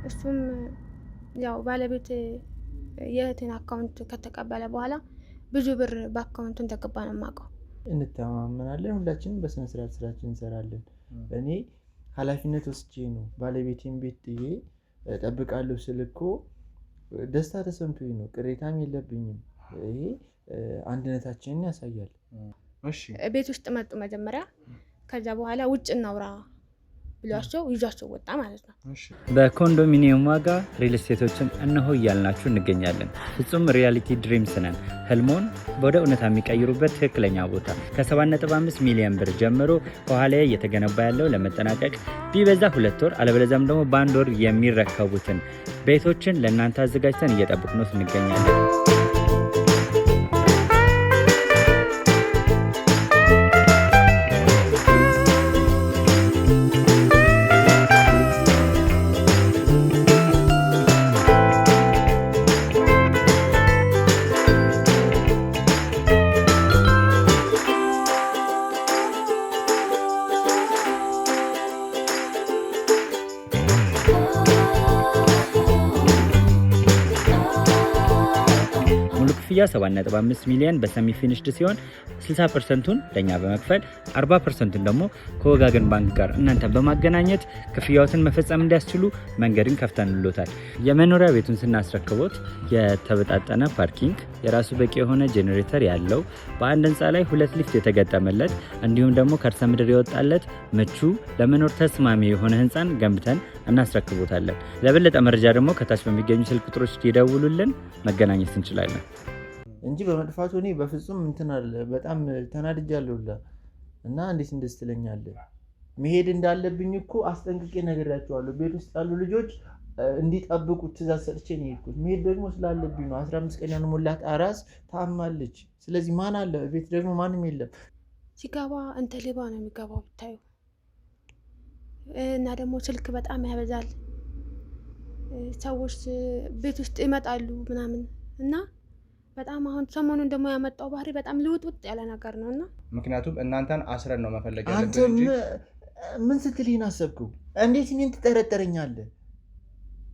እሱም ያው ባለቤት የእህቴን አካውንት ከተቀበለ በኋላ ብዙ ብር በአካውንቱ እንደገባ ነው የማውቀው። እንተማመናለን፣ ሁላችንም በስነ ስርዓት ስራችን እንሰራለን። እኔ ኃላፊነት ወስጄ ነው ባለቤቴን ቤት ጥዬ እጠብቃለሁ ስል እኮ ደስታ ተሰምቶኝ ነው፣ ቅሬታም የለብኝም። ይሄ አንድነታችንን ያሳያል። እሺ ቤት ውስጥ መጡ መጀመሪያ፣ ከዛ በኋላ ውጭ እናውራ ብሏቸው ይዟቸው ወጣ ማለት ነው። በኮንዶሚኒየም ዋጋ ሪል ስቴቶችን እነሆ እያልናችሁ እንገኛለን። ፍጹም ሪያሊቲ ድሪምስ ነን። ህልሞን ወደ እውነታ የሚቀይሩበት ትክክለኛ ቦታ ከ7.5 ሚሊዮን ብር ጀምሮ ከኋላ እየተገነባ ያለው ለመጠናቀቅ ቢበዛ 2 ወር አለበለዚያም ደግሞ በ1 ወር የሚረከቡትን ቤቶችን ለእናንተ አዘጋጅተን እየጠበቅነው እንገኛለን። ክፍያ 7.5 ሚሊዮን በሰሚ ፊኒሽድ ሲሆን 60%ቱን ለኛ በመክፈል 40%ቱን ደግሞ ከወጋገን ባንክ ጋር እናንተ በማገናኘት ክፍያዎትን መፈጸም እንዲያስችሉ መንገድን ከፍተንሎታል። የመኖሪያ ቤቱን ስናስረክቦት የተበጣጠነ ፓርኪንግ፣ የራሱ በቂ የሆነ ጄኔሬተር ያለው በአንድ ህንፃ ላይ 2 ሊፍት የተገጠመለት እንዲሁም ደግሞ ከርሰ ምድር የወጣለት ምቹ ለመኖር ተስማሚ የሆነ ህንፃን ገንብተን እናስረክቦታለን። ለበለጠ መረጃ ደግሞ ከታች በሚገኙ ስልክ ቁጥሮች ይደውሉልን፣ መገናኘት እንችላለን። እንጂ በመጥፋቱ እኔ በፍጹም እንትናል በጣም ተናድጃለሁ እና እንዴት እንደዚህ ትለኛለህ? መሄድ እንዳለብኝ እኮ አስጠንቅቄ ነግሬያቸዋለሁ። ቤት ውስጥ ያሉ ልጆች እንዲጠብቁ ትእዛዝ ሰጥቼ ነው የሄድኩት። መሄድ ደግሞ ስላለብኝ ነው። 15 ቀን ያልሞላት አራስ ታማለች። ስለዚህ ማን አለ ቤት ደግሞ ማንም የለም። ሲገባ እንተ ሌባ ነው የሚገባው ብታዩ። እና ደግሞ ስልክ በጣም ያበዛል። ሰዎች ቤት ውስጥ ይመጣሉ ምናምን እና በጣም አሁን ሰሞኑን ደግሞ ያመጣው ባህሪ በጣም ልውጥውጥ ያለ ነገር ነውና ምክንያቱም እናንተን አስረን ነው መፈለግ ያለብን እንጂ አንተ ምን ስትልኝ አሰብኩ? እንዴት እኔን ትጠረጠረኛለህ?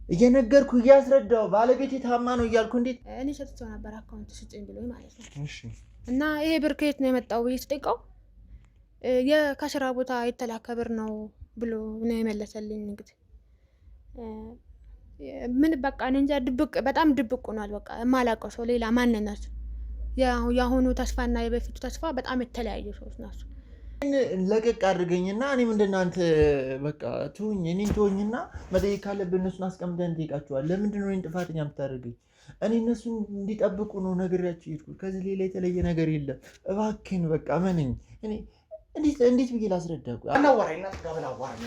እየነገርኩ እያስረዳው ባለቤቴ ታማ ነው እያልኩ እንዴት እኔ ሰጥቼው ነበር አካውንት ስጭኝ ብሎኝ ማለት ነው። እሺ እና ይሄ ብር ከየት ነው የመጣው ብዬ ስጠይቀው የከስራ ቦታ የተላከ ብር ነው ብሎ ነው የመለሰልኝ። እንግዲህ ምን በቃ እንጃ ድብቅ በጣም ድብቅ ሆኗል። በቃ የማላውቀው ሰው ሌላ ማንነት ያሁኑ ተስፋና የበፊቱ ተስፋ በጣም የተለያዩ ሰዎች ናቸው። ለቀቅ አድርገኝና እኔ ምንድነው አንተ በቃ ትሁኝ እኔን ትሁኝና መጠየቅ ካለብን እነሱን አስቀምጠን እንጠይቃቸዋለን። ለምንድን ነው እኔን ጥፋተኛ የምታደርገኝ? እኔ እነሱን እንዲጠብቁ ነው ነግሬያቸው የሄድኩት። ከዚህ ሌላ የተለየ ነገር የለም። እባክህን በቃ መነኝ። እኔ እንዴት ብዬ ላስረዳህ? አናወራኝ እና ተጋበላ አዋራኝ።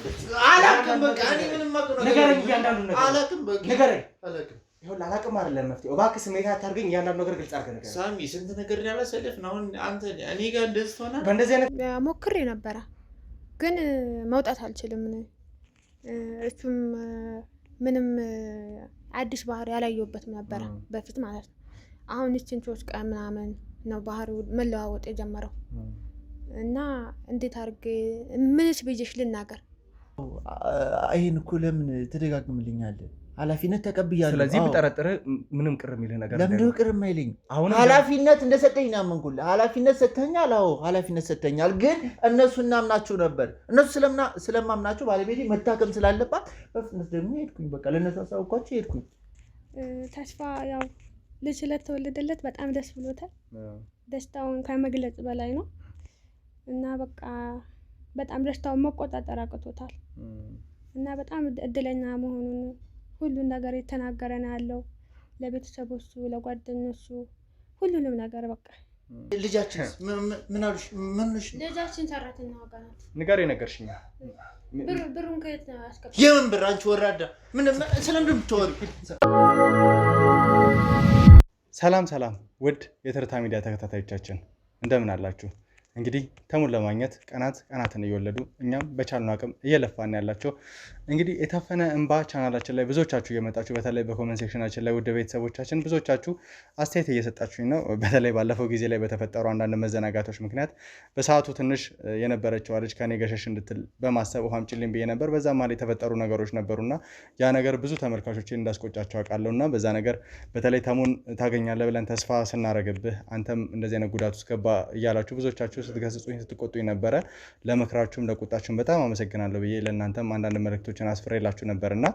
አላውቅም በቃ እኔ ምንም ማውቀው ንገረኝ፣ እያንዳንዱ ነገር አላውቅም በቃ ንገረኝ። ይኸውልህ አላውቅም አይደለም መፍትሄው። እባክህ ስሜት አታርገኝ፣ እያንዳንዱ ነገር ግልጽ አድርገህ ንገረኝ። ሳሚ ስንት ነገር ያላሰለፍ ነው አንተ እኔ ጋር እንደዚህ ትሆናለህ? በእንደዚህ አይነት ሞክሬ ነበረ ግን መውጣት አልችልም። እሱም ምንም አዲስ ባህሪ ያላየሁበትም ነበረ በፊት ማለት ነው። አሁን እቺን 3 ቀን ምናምን ነው ባህሪው መለዋወጥ የጀመረው እና እንዴት አድርጌ ምንስ ብዬሽ ልናገር? ይሄን እኮ ለምን ትደጋግምልኛለህ? ኃላፊነት ተቀብያለሁ። ስለዚህ ብጠረጥርህ ምንም ቅር የሚልህ ነገር ለምን ቅር የማይለኝ? ኃላፊነት እንደሰጠኝ ነው ያመንኩልህ። ኃላፊነት ሰጥተኛል። አዎ ኃላፊነት ሰጥተኛል። ግን እነሱ እናምናቸው ነበር። እነሱ ስለማምናቸው ባለቤቴ መታከም ስላለባት በፍጥነት ደግሞ ሄድኩኝ። በቃ ለእነሱ አሳውኳቸው ሄድኩኝ። ተስፋ ያው ልጅ ስለተወለደለት በጣም ደስ ብሎታል። ደስታውን ከመግለጽ በላይ ነው እና በቃ በጣም ደስታውን መቆጣጠር አቅቶታል እና በጣም እድለኛ መሆኑን ሁሉን ነገር የተናገረ ነው ያለው ለቤተሰቦቹ፣ ለጓደኞቹ ሁሉንም ነገር በቃ። ልጃችን ምን አሉሽ? ልጃችን ሰራተኛ ዋጋ ናት። ንገረኝ ነገርሽኝ። ብሩን ከየት ነው ያስቀምጠው? የምን ብር? አንቺ ወራዳ ምን ስለምንድን ብትወሪ? ሰላም ውድ የትርታ ሚዲያ ተከታታዮቻችን እንደምን አላችሁ? እንግዲህ ተሙን ለማግኘት ቀናትን እየወለዱ እኛም በቻልነው አቅም እየለፋን ያላቸው እንግዲህ የታፈነ እንባ ቻናላችን ላይ ብዙዎቻችሁ እየመጣችሁ በተለይ በኮመንት ሴክሽናችን ላይ ውድ ቤተሰቦቻችን ብዙዎቻችሁ አስተያየት እየሰጣችሁኝ ነው። በተለይ ባለፈው ጊዜ ላይ በተፈጠሩ አንዳንድ መዘናጋቶች ምክንያት በሰዓቱ ትንሽ የነበረችው ልጅ ከኔ ገሸሽ እንድትል በማሰብ ውሃም ጭልኝ ብዬ ነበር። በዛ ማለት የተፈጠሩ ነገሮች ነበሩና ያ ነገር ብዙ ተመልካቾችን እንዳስቆጫቸው አውቃለሁና በዛ ነገር በተለይ ተሙን ታገኛለህ ብለን ተስፋ ስናረግብህ አንተም እንደዚህ አይነት ጉዳት ውስጥ ገባ እያላችሁ ብዙዎቻችሁ ስትገስጹኝ ስትቆጡኝ ነበረ። ለምክራችሁም ለቁጣችሁም በጣም አመሰግናለሁ ብዬ ለእናንተም አንዳንድ መልእክቶችን አስፍሬላችሁ ነበርና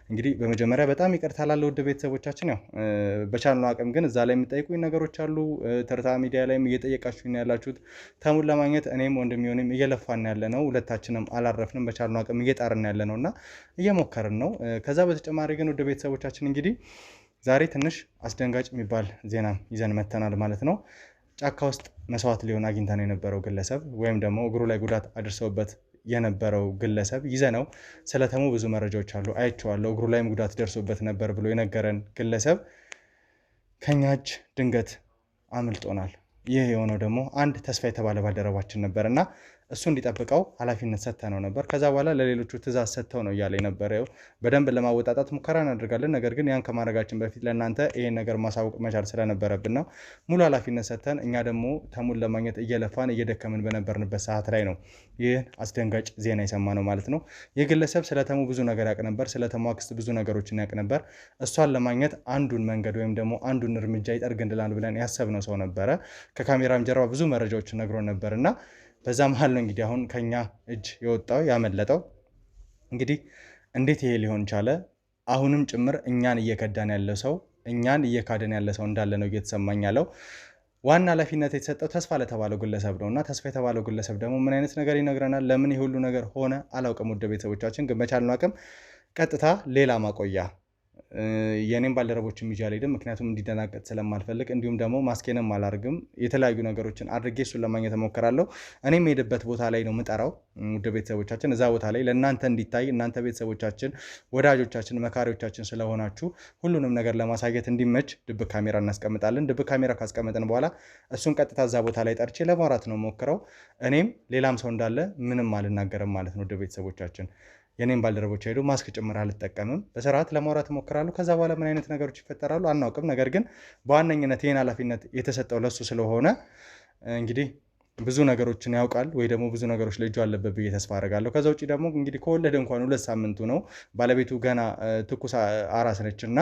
እንግዲህ በመጀመሪያ በጣም ይቅርታ ላለ ውድ ቤተሰቦቻችን። ያው በቻልነው አቅም ግን እዛ ላይ የሚጠይቁኝ ነገሮች አሉ። ትርታ ሚዲያ ላይም እየጠየቃችሁኝ ያላችሁት ተሙን ለማግኘት እኔም ወንድሜውንም እየለፋን ያለ ነው። ሁለታችንም አላረፍንም። በቻልነው አቅም እየጣርን ያለ ነውና እየሞከርን ነው። ከዛ በተጨማሪ ግን ውድ ቤተሰቦቻችን እንግዲህ ዛሬ ትንሽ አስደንጋጭ የሚባል ዜና ይዘን መተናል ማለት ነው። ጫካ ውስጥ መስዋዕት ሊሆን አግኝተን የነበረው ግለሰብ ወይም ደግሞ እግሩ ላይ ጉዳት አድርሰውበት የነበረው ግለሰብ ይዘነው ስለ ተሙ ብዙ መረጃዎች አሉ አይቼዋለሁ። እግሩ ላይም ጉዳት ደርሶበት ነበር ብሎ የነገረን ግለሰብ ከኛ እጅ ድንገት አምልጦናል። ይህ የሆነው ደግሞ አንድ ተስፋ የተባለ ባልደረባችን ነበርና እሱ እንዲጠብቀው ኃላፊነት ሰጥተነው ነበር። ከዛ በኋላ ለሌሎቹ ትእዛዝ ሰጥተው ነው እያለ የነበረው። በደንብ ለማወጣጣት ሙከራ እናደርጋለን። ነገር ግን ያን ከማድረጋችን በፊት ለእናንተ ይሄን ነገር ማሳወቅ መቻል ስለነበረብን ነው። ሙሉ ኃላፊነት ሰጥተን እኛ ደግሞ ተሙን ለማግኘት እየለፋን እየደከምን በነበርንበት ሰዓት ላይ ነው ይህን አስደንጋጭ ዜና የሰማነው ማለት ነው። ይህ ግለሰብ ስለ ተሙ ብዙ ነገር ያውቅ ነበር። ስለ ተሙ አክስት ብዙ ነገሮችን ያውቅ ነበር። እሷን ለማግኘት አንዱን መንገድ ወይም ደግሞ አንዱን እርምጃ ይጠርግልናል ብለን ያሰብነው ሰው ነበረ። ከካሜራም ጀርባ ብዙ መረጃዎችን ነግሮን ነበር እና በዛ መሀል ነው እንግዲህ አሁን ከኛ እጅ የወጣው ያመለጠው። እንግዲህ እንዴት ይሄ ሊሆን ቻለ? አሁንም ጭምር እኛን እየከዳን ያለ ሰው እኛን እየካደን ያለ ሰው እንዳለ ነው እየተሰማኝ ያለው። ዋና ኃላፊነት የተሰጠው ተስፋ ለተባለው ግለሰብ ነው እና ተስፋ የተባለው ግለሰብ ደግሞ ምን አይነት ነገር ይነግረናል? ለምን ይህ ሁሉ ነገር ሆነ አላውቅም። ውድ ቤተሰቦቻችን ግን በቻልነው አቅም ቀጥታ ሌላ ማቆያ የኔም ባልደረቦች ይዤ አልሄድም። ምክንያቱም እንዲደናቀጥ ስለማልፈልግ፣ እንዲሁም ደግሞ ማስኬንም አላርግም። የተለያዩ ነገሮችን አድርጌ እሱን ለማግኘት እሞክራለሁ። እኔም የሄድበት ቦታ ላይ ነው ምጠራው። ውድ ቤተሰቦቻችን እዛ ቦታ ላይ ለእናንተ እንዲታይ እናንተ ቤተሰቦቻችን፣ ወዳጆቻችን፣ መካሪዎቻችን ስለሆናችሁ ሁሉንም ነገር ለማሳየት እንዲመች ድብቅ ካሜራ እናስቀምጣለን። ድብቅ ካሜራ ካስቀመጥን በኋላ እሱን ቀጥታ እዛ ቦታ ላይ ጠርቼ ለማውራት ነው ሞክረው። እኔም ሌላም ሰው እንዳለ ምንም አልናገርም ማለት ነው። ውድ ቤተሰቦቻችን የኔም ባልደረቦች ሄዱ ማስክ ጭምር አልጠቀምም። በስርዓት ለማውራት እሞክራለሁ። ከዛ በኋላ ምን አይነት ነገሮች ይፈጠራሉ አናውቅም። ነገር ግን በዋነኝነት ይህን ኃላፊነት የተሰጠው ለሱ ስለሆነ እንግዲህ ብዙ ነገሮችን ያውቃል ወይ ደግሞ ብዙ ነገሮች ላይ እጁ አለበት ብዬ ተስፋ አደርጋለሁ። ከዛ ውጭ ደግሞ እንግዲህ ከወለደ እንኳን 2 ሳምንቱ ነው። ባለቤቱ ገና ትኩስ አራስ ነች እና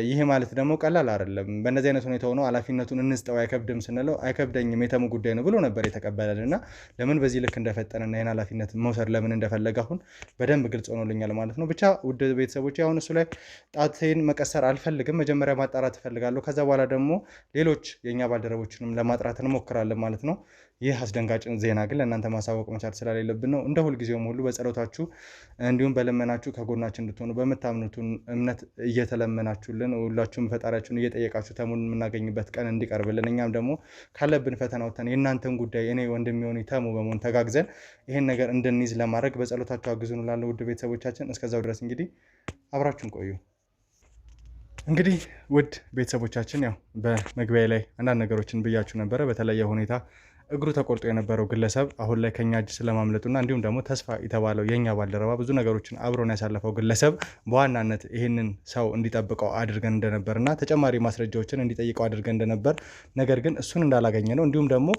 ይሄ ማለት ደግሞ ቀላል አይደለም። በእነዚህ አይነት ሁኔታ ሆኖ ኃላፊነቱን እንስጠው አይከብድም ስንለው አይከብደኝም የተሙ ጉዳይ ነው ብሎ ነበር የተቀበለልና ለምን በዚህ ልክ እንደፈጠነና ይህን ኃላፊነት መውሰድ ለምን እንደፈለገ አሁን በደንብ ግልጽ ሆኖልኛል ማለት ነው። ብቻ ውድ ቤተሰቦች አሁን እሱ ላይ ጣቴን መቀሰር አልፈልግም። መጀመሪያ ማጣራት እፈልጋለሁ። ከዛ በኋላ ደግሞ ሌሎች የእኛ ባልደረቦችንም ለማጥራት እንሞክራለን ማለት ነው። ይህ አስደንጋጭ ዜና ግን ለእናንተ ማሳወቅ መቻል ስላሌለብን ነው። እንደ ሁልጊዜውም ሁሉ በጸሎታችሁ እንዲሁም በልመናችሁ ከጎናችን እንድትሆኑ በምታምኑትን እምነት እየተለመናችሁልን ሁላችሁም ፈጣሪያችሁን እየጠየቃችሁ ተሙን የምናገኝበት ቀን እንዲቀርብልን እኛም ደግሞ ካለብን ፈተና ወጥተን የእናንተን ጉዳይ እኔ ወንድም የሆኑ ተሙ በመሆን ተጋግዘን ይህን ነገር እንድንይዝ ለማድረግ በጸሎታችሁ አግዙን እላለሁ። ውድ ቤተሰቦቻችን እስከዛው ድረስ እንግዲህ አብራችሁን ቆዩ። እንግዲህ ውድ ቤተሰቦቻችን ያው በመግቢያ ላይ አንዳንድ ነገሮችን ብያችሁ ነበረ። በተለየ ሁኔታ እግሩ ተቆርጦ የነበረው ግለሰብ አሁን ላይ ከኛ እጅ ስለማምለጡና እንዲሁም ደግሞ ተስፋ የተባለው የኛ ባልደረባ ብዙ ነገሮችን አብሮን ያሳለፈው ግለሰብ በዋናነት ይህንን ሰው እንዲጠብቀው አድርገን እንደነበርና ተጨማሪ ማስረጃዎችን እንዲጠይቀው አድርገን እንደነበር፣ ነገር ግን እሱን እንዳላገኘ ነው እንዲሁም ደግሞ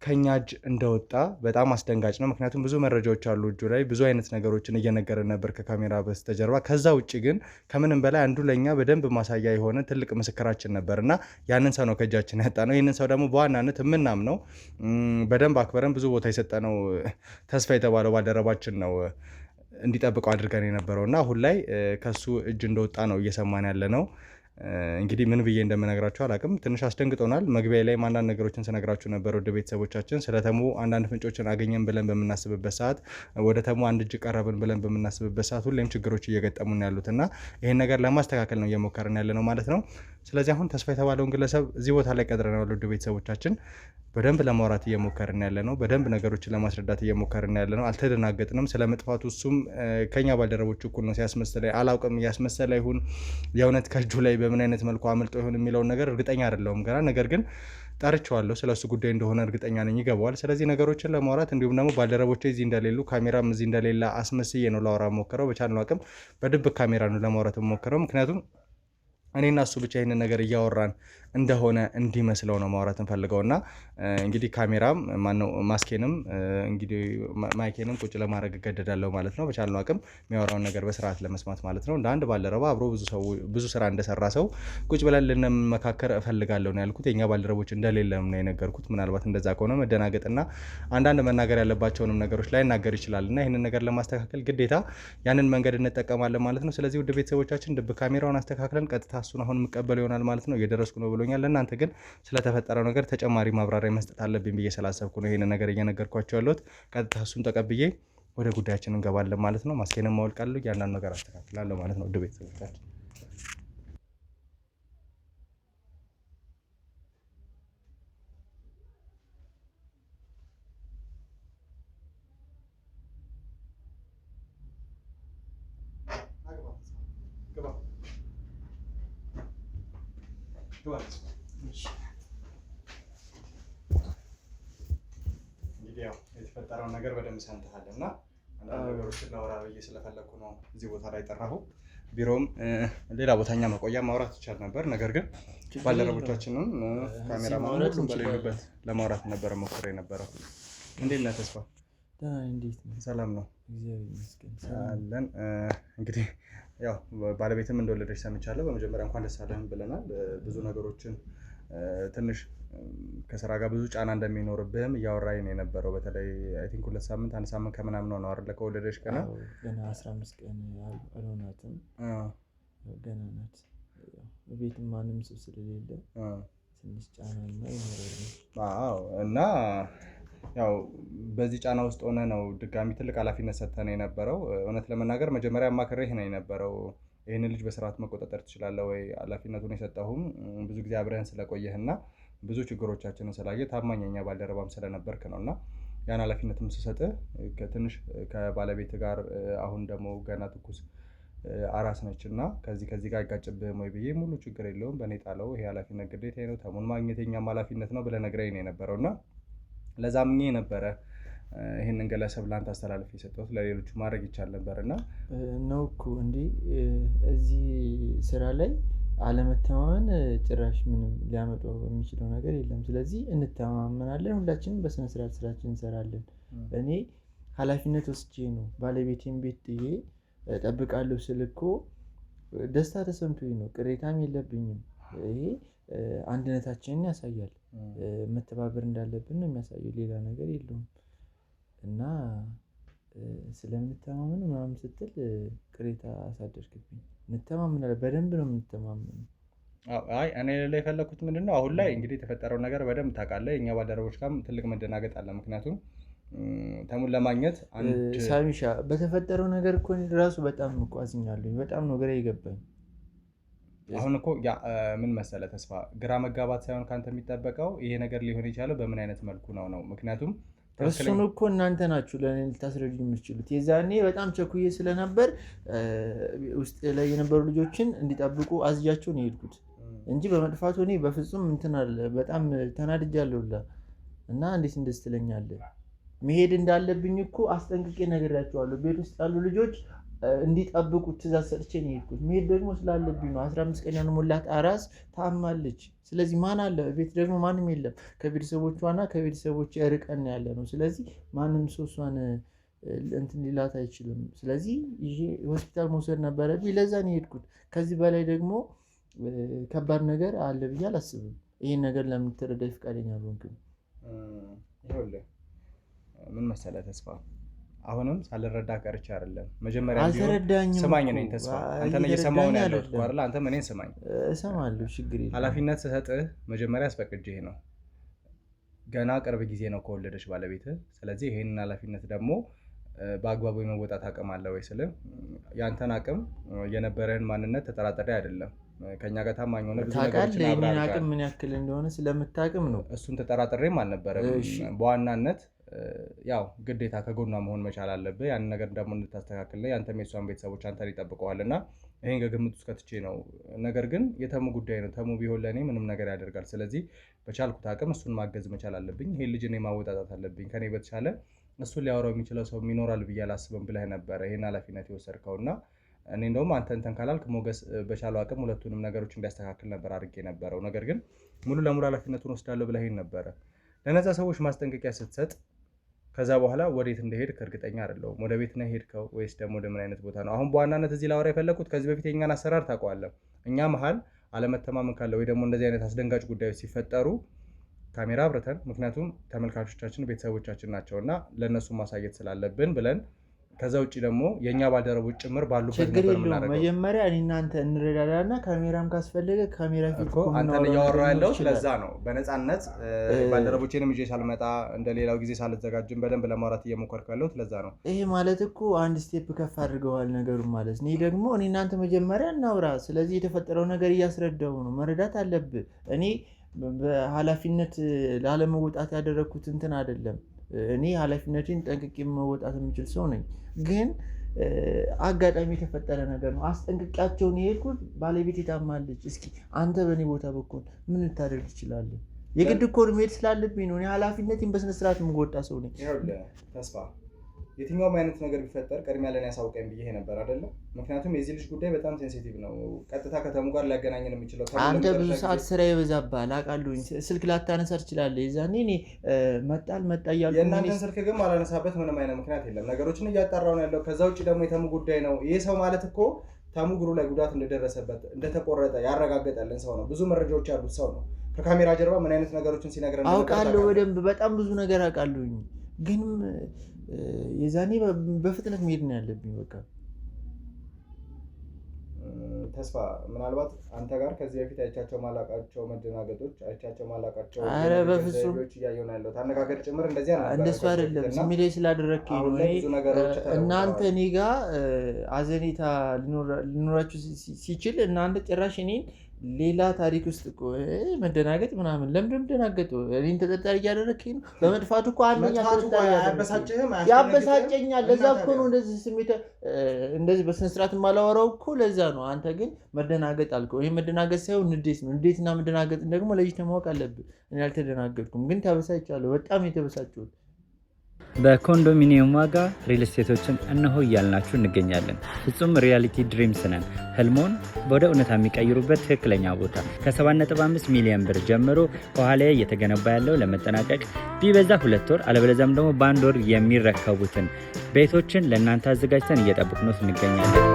ከኛ እጅ እንደወጣ በጣም አስደንጋጭ ነው። ምክንያቱም ብዙ መረጃዎች አሉ እጁ ላይ ብዙ አይነት ነገሮችን እየነገረን ነበር ከካሜራ በስተጀርባ። ከዛ ውጭ ግን ከምንም በላይ አንዱ ለኛ በደንብ ማሳያ የሆነ ትልቅ ምስክራችን ነበር እና ያንን ሰው ነው ከእጃችን ያጣ ነው። ይህንን ሰው ደግሞ በዋናነት የምናምነው በደንብ አክበረን ብዙ ቦታ የሰጠነው ተስፋ የተባለው ባልደረባችን ነው እንዲጠብቀው አድርገን የነበረው እና አሁን ላይ ከሱ እጅ እንደወጣ ነው እየሰማን ያለ ነው። እንግዲህ ምን ብዬ እንደምነግራችሁ አላቅም። ትንሽ አስደንግጦናል። መግቢያ ላይ አንዳንድ ነገሮችን ስነግራችሁ ነበር ወደ ቤተሰቦቻችን። ስለ ተሙ አንዳንድ ፍንጮችን አገኘን ብለን በምናስብበት ሰዓት፣ ወደ ተሙ አንድ እጅ ቀረብን ብለን በምናስብበት ሰዓት ሁሌም ችግሮች እየገጠሙን ያሉት እና ይህን ነገር ለማስተካከል ነው እየሞከርን ያለ ነው ማለት ነው። ስለዚህ አሁን ተስፋ የተባለውን ግለሰብ እዚህ ቦታ ላይ ቀጥረናል። ወደ ቤተሰቦቻችን በደንብ ለማውራት እየሞከርን ያለ ነው። በደንብ ነገሮችን ለማስረዳት እየሞከርን ያለ ነው። አልተደናገጥንም። ስለ መጥፋቱ እሱም ከኛ ባልደረቦች እኩል ነው ሲያስመሰለ አላውቅም። እያስመሰለ ይሁን የእውነት ከእጁ ላይ በምን አይነት መልኩ አምልጦ ይሁን የሚለውን ነገር እርግጠኛ አይደለሁም ገና። ነገር ግን ጠርቼዋለሁ። ስለሱ ጉዳይ እንደሆነ እርግጠኛ ነኝ፣ ይገባዋል። ስለዚህ ነገሮችን ለማውራት እንዲሁም ደግሞ ባልደረቦቼ እዚህ እንደሌሉ ካሜራም እዚህ እንደሌለ አስመስዬ ነው ላወራ ሞክረው። በቻልነው አቅም በድብቅ ካሜራ ነው ለማውራት ሞክረው። ምክንያቱም እኔና እሱ ብቻ ይህንን ነገር እያወራን እንደሆነ እንዲመስለው ነው ማውራት እንፈልገውና እንግዲህ ካሜራም ማነው ማስኬንም እንግዲህ ማይኬንም ቁጭ ለማድረግ እገደዳለሁ ማለት ነው። በቻልነው አቅም የሚያወራውን ነገር በስርዓት ለመስማት ማለት ነው። እንደ አንድ ባልደረባ አብሮ ብዙ ስራ እንደሰራ ሰው ቁጭ ብለን ልንመካከር እፈልጋለሁ ነው ያልኩት። የኛ ባልደረቦች እንደሌለም ነው የነገርኩት። ምናልባት እንደዛ ከሆነ መደናገጥና አንዳንድ መናገር ያለባቸውንም ነገሮች ላይ ናገር ይችላልና ይህንን ነገር ለማስተካከል ግዴታ ያንን መንገድ እንጠቀማለን ማለት ነው። ስለዚህ ውድ ቤተሰቦቻችን ድብ ካሜራውን አስተካክለን ቀጥታ እሱን አሁን የምቀበለው ይሆናል ማለት ነው። እየደረስኩ ነው ብሎኛል። ለእናንተ ግን ስለተፈጠረው ነገር ተጨማሪ ማብራሪያ መስጠት አለብኝ ብዬ ስላሰብኩ ነው ይሄን ነገር እየነገርኳቸው ያለሁት። ቀጥታ እሱን ተቀብዬ ወደ ጉዳያችን እንገባለን ማለት ነው። ማስኬንም ማወልቃለሁ፣ እያንዳንዱ ነገር አስተካክላለሁ ማለት ነው። ውድ ቤተሰቦቻችን እንግዲህ ያው የተፈጠረውን ነገር በደንብ ሰምተሃል እና አንዳንድ ነገሮችን ላወራ ብዬ ስለፈለግኩ ነው እዚህ ቦታ ላይ ጠራሁ። ቢሮም ሌላ ቦታኛ መቆያ ማውራት ይቻል ነበር፣ ነገር ግን ባልደረቦቻችንም ካሜራማንም በሌሉበት ለማውራት ነበረ ሞክሬ የነበረው። እንዴት ነህ ተስፋ? ሰላም ነው አለን። እንግዲህ ያው ባለቤትም እንደወለደች ሰምቻለሁ። በመጀመሪያ እንኳን ደስ አለህ ብለናል። ብዙ ነገሮችን ትንሽ ከስራ ጋር ብዙ ጫና እንደሚኖርብህም እያወራኝ ነው የነበረው። በተለይ አይ ቲንክ 2 ሳምንት 1 ሳምንት ከምናምን ነው አይደል ከወለደች ገና 15 ቀን አልሆናትም። ገና ናት። ቤትም ማንም ሰው ስለሌለ ትንሽ ጫና ይኖራል። እና ያው በዚህ ጫና ውስጥ ሆነ ነው ድጋሚ ትልቅ ኃላፊነት ሰጥተን የነበረው። እውነት ለመናገር መጀመሪያ አማክሬህ ነው የነበረው። ይህንን ልጅ በስርዓት መቆጣጠር ትችላለህ ወይ? ኃላፊነቱን የሰጠሁም ብዙ ጊዜ አብረህን ስለቆየህና ብዙ ችግሮቻችንን ስላየ ታማኝ ባልደረባም ስለነበርክ ነው እና ያን ኃላፊነትም ስሰጥህ ትንሽ ከባለቤት ጋር አሁን ደግሞ ገና ትኩስ አራስ ነች እና ከዚህ ጋር አይጋጭብህም ወይ ብዬ ሙሉ ችግር የለውም በእኔ ጣለው፣ ይሄ ኃላፊነት ግዴታ ነው፣ ተሙን ማግኘት የኛም ኃላፊነት ነው ብለህ ነግረኸኝ ነው የነበረው እና ለዛምኜ ነበረ ይህንን ግለሰብ ላንተ አስተላልፍ የሰጠሁት። ለሌሎቹ ማድረግ ይቻል ነበር እና ነው እኮ እንዴ እዚህ ስራ ላይ አለመተማመን ጭራሽ ምንም ሊያመጣው የሚችለው ነገር የለም። ስለዚህ እንተማመናለን፣ ሁላችንም በስነ ስርዓት ስራችን እንሰራለን። እኔ ኃላፊነት ወስጄ ነው ባለቤቴን ቤት ጥዬ እጠብቃለሁ ስል እኮ ደስታ ተሰምቶኝ ነው፣ ቅሬታም የለብኝም። ይሄ አንድነታችንን ያሳያል፣ መተባበር እንዳለብን ነው የሚያሳየው፣ ሌላ ነገር የለውም። እና ስለምንተማመን ምናምን ስትል ቅሬታ አሳደርክብኝ። እንተማመናለን፣ በደንብ ነው የምንተማመነው። አይ እኔ ላይ የፈለኩት ምንድነው አሁን ላይ እንግዲህ የተፈጠረው ነገር በደንብ ታውቃለህ። የኛ ባልደረቦች ጋርም ትልቅ መደናገጥ አለ። ምክንያቱም ተሙን ለማግኘት ሳሚሻ በተፈጠረው ነገር እኮ ራሱ በጣም አዝኛለሁ። በጣም ነው ግራ የገባኝ። አሁን እኮ ምን መሰለህ ተስፋ፣ ግራ መጋባት ሳይሆን ካንተ የሚጠበቀው ይሄ ነገር ሊሆን የቻለው በምን አይነት መልኩ ነው። ምክንያቱም እሱን እኮ እናንተ ናችሁ ለእኔ ልታስረዱ የምትችሉት። የዛኔ በጣም ቸኩዬ ስለነበር ውስጥ ላይ የነበሩ ልጆችን እንዲጠብቁ አዝጃቸው ነው የሄድኩት እንጂ በመጥፋቱ እኔ በፍጹም በጣም ተናድጃለሁ እና እንዴት እንደዚህ ትለኛለህ? መሄድ እንዳለብኝ እኮ አስጠንቅቄ ነግሬያቸዋለሁ። ቤት ውስጥ ያሉ ልጆች እንዲጠብቁ ትእዛዝ ሰጥቼ ነው የሄድኩት። መሄድ ደግሞ ስላለብኝ ነው። 15 ቀን ያልሞላት አራስ ታማለች። ስለዚህ ማን አለ ቤት? ደግሞ ማንም የለም። ከቤተሰቦቿና ከቤተሰቦች ርቀን ያለ ነው። ስለዚህ ማንም ሰው እሷን እንትን ሊላት አይችልም። ስለዚህ ይሄ ሆስፒታል መውሰድ ነበረብኝ። ለዛ ነው የሄድኩት። ከዚህ በላይ ደግሞ ከባድ ነገር አለ ብዬ አላስብም። ይሄን ነገር ለምን ትረዳኝ ፈቃደኛ አልሆንክም? ይኸውልህ ምን መሰለህ ተስፋ፣ አሁንም ሳልረዳ ቀርቼ አይደለም። መጀመሪያ አልተረዳኝም። ስማኝ ነኝ ተስፋ፣ አንተን እየሰማሁ ነው ያለሁት አይደል? አንተም እኔን ስማኝ። እሰማለሁ፣ ችግር የለም። ኃላፊነት ስሰጥህ መጀመሪያ አስፈቅጄህ ነው። ገና ቅርብ ጊዜ ነው ከወለደች ባለቤትህ። ስለዚህ ይሄንን ኃላፊነት ደግሞ በአግባቡ የመወጣት አቅም አለ ወይ ስልህ ያንተን አቅም የነበረህን ማንነት ተጠራጠሪ አይደለም። ከኛ ጋር ታማኝ ሆነ ብዙ ነገሮችን አብራርተሃል። አቅም ምን ያክል እንደሆነ ስለምታቅም ነው። እሱን ተጠራጥሬም አልነበረም። በዋናነት ያው ግዴታ ከጎኗ መሆን መቻል አለብህ። ያንን ነገር ደግሞ እንድታስተካክል ነው። ያንተም የሷን ቤተሰቦች አንተን ይጠብቀዋል እና ይሄን ከግምት ውስጥ ከትቼ ነው። ነገር ግን የተሙ ጉዳይ ነው። ተሙ ቢሆን ለእኔ ምንም ነገር ያደርጋል። ስለዚህ በቻልኩት አቅም እሱን ማገዝ መቻል አለብኝ። ይሄን ልጅ እኔ ማወጣጣት አለብኝ። ከኔ በተሻለ እሱን ሊያወራው የሚችለው ሰው ይኖራል ብዬ አላስብም ብለህ ነበረ ይሄን ኃላፊነት የወሰድከውና እኔ እንደውም አንተን ካላልክ ሞገስ በቻለው አቅም ሁለቱንም ነገሮች እንዲያስተካክል ነበር አድርጌ ነበረው። ነገር ግን ሙሉ ለሙሉ ኃላፊነቱን ወስዳለሁ ብለህ ነበረ። ለነዛ ሰዎች ማስጠንቀቂያ ስትሰጥ ከዛ በኋላ ወዴት እንደሄድክ እርግጠኛ አይደለሁም። ወደ ቤት ነው ሄድከው ወይስ ደግሞ ወደ ምን አይነት ቦታ ነው? አሁን በዋናነት እዚህ ላወራ የፈለኩት ከዚህ በፊት የኛን አሰራር ታውቀዋለህ። እኛ መሀል አለመተማመን ካለ ወይ ደግሞ እንደዚህ አይነት አስደንጋጭ ጉዳዮች ሲፈጠሩ ካሜራ አብርተን፣ ምክንያቱም ተመልካቾቻችን ቤተሰቦቻችን ናቸውና ለነሱ ማሳየት ስላለብን ብለን ከዛ ውጪ ደግሞ የኛ ባልደረቦች ጭምር ባሉበት ችግር የለውም። መጀመሪያ እኔ እናንተ እንረዳዳና ካሜራም ካስፈለገ ካሜራ ፊት እኮ አንተን እያወራሁ ያለው ስለዛ ነው። በነፃነት ባልደረቦቼንም ይዤ ሳልመጣ እንደሌላው ጊዜ ሳልዘጋጅም በደንብ ለማውራት እየሞከርኩ ያለሁት ለዛ ነው። ይሄ ማለት እኮ አንድ ስቴፕ ከፍ አድርገዋል ነገሩን ማለት ነው። ደግሞ እኔ እናንተ መጀመሪያ እናውራ። ስለዚህ የተፈጠረው ነገር እያስረዳው ነው። መረዳት አለብህ። እኔ በኃላፊነት ላለመወጣት ያደረግኩት እንትን አይደለም። እኔ ኃላፊነቴን ጠንቅቄ መወጣት የምችል ሰው ነኝ። ግን አጋጣሚ የተፈጠረ ነገር ነው። አስጠንቅቄያቸውን የሄድኩት ባለቤት ታማለች። እስኪ አንተ በእኔ ቦታ በኩል ምን ልታደርግ ትችላለህ? የግድ እኮ መሄድ ስላለብኝ ነው። እኔ ኃላፊነቴን በስነስርዓት የምወጣ ሰው ነኝ። ተስፋ የትኛውም አይነት ነገር ቢፈጠር ቅድሚያ ለኔ ያሳውቀኝ ብዬ ነበር አይደለም። ምክንያቱም የዚህ ልጅ ጉዳይ በጣም ሴንሲቲቭ ነው። ቀጥታ ከተሙ ጋር ሊያገናኘን የሚችለው አንተ ብዙ ሰዓት ስራ ይበዛብሃል አውቃለሁኝ። ስልክ ላታነሳ ትችላለህ። የዛኔ እኔ መጣ እያልኩ የእናንተን ስልክ ግን ማላነሳበት ምንም አይነት ምክንያት የለም። ነገሮችን እያጣራሁ ነው ያለው። ከዛ ውጭ ደግሞ የተሙ ጉዳይ ነው። ይህ ሰው ማለት እኮ ተሙ እግሩ ላይ ጉዳት እንደደረሰበት እንደተቆረጠ ያረጋገጠልን ሰው ነው። ብዙ መረጃዎች ያሉት ሰው ነው። ከካሜራ ጀርባ ምን አይነት ነገሮችን ሲነግረን አውቃለሁ። በደንብ በጣም ብዙ ነገር አውቃለሁኝ። ግን የዛኔ በፍጥነት መሄድ ነው ያለብኝ። በቃ ተስፋ ምናልባት አንተ ጋር ከዚህ በፊት አይቻቸው ማላቃቸው መደናገጦች አይቻቸው ማላቃቸው በፍጹም እያየሁ ነው ያለሁት። አነጋገር ጭምር እንደዚህ እንደሱ አይደለም። ስሜሌ ስላደረግከኝ ነው። እናንተ እኔ ጋር አዘኔታ ሊኖራችሁ ሲችል እናንተ ጭራሽ እኔን ሌላ ታሪክ ውስጥ እኮ መደናገጥ ምናምን ለምን ደናገጡ? እኔን ተጠርጣሪ እያደረግከኝ ነው። በመጥፋቱ እኮ አንደኛ ያበሳጨኛል። ለዛ እኮ ነው እንደዚህ ስሜት እንደዚህ በስነ ስርዓት የማላወራው እኮ ለዛ ነው። አንተ ግን መደናገጥ አልከው። ይሄ መደናገጥ ሳይሆን ንዴት ነው። ንዴትና መደናገጥ ደግሞ ለይተህ ማወቅ አለብህ። እኔ አልተደናገጥኩም፣ ግን ተበሳጭቻለሁ። በጣም የተበሳጨሁት በኮንዶሚኒየም ዋጋ ሪል ስቴቶችን እነሆ እያልናችሁ እንገኛለን። ፍጹም ሪያሊቲ ድሪምስ ነን። ህልሞን ወደ እውነታ የሚቀይሩበት ትክክለኛ ቦታ ከ7.5 ሚሊዮን ብር ጀምሮ ከኋላ እየተገነባ ያለው ለመጠናቀቅ ቢበዛ 2 ወር አለበለዚያም ደግሞ በ1 ወር የሚረከቡትን ቤቶችን ለእናንተ አዘጋጅተን እየጠበቅነው እንገኛለን።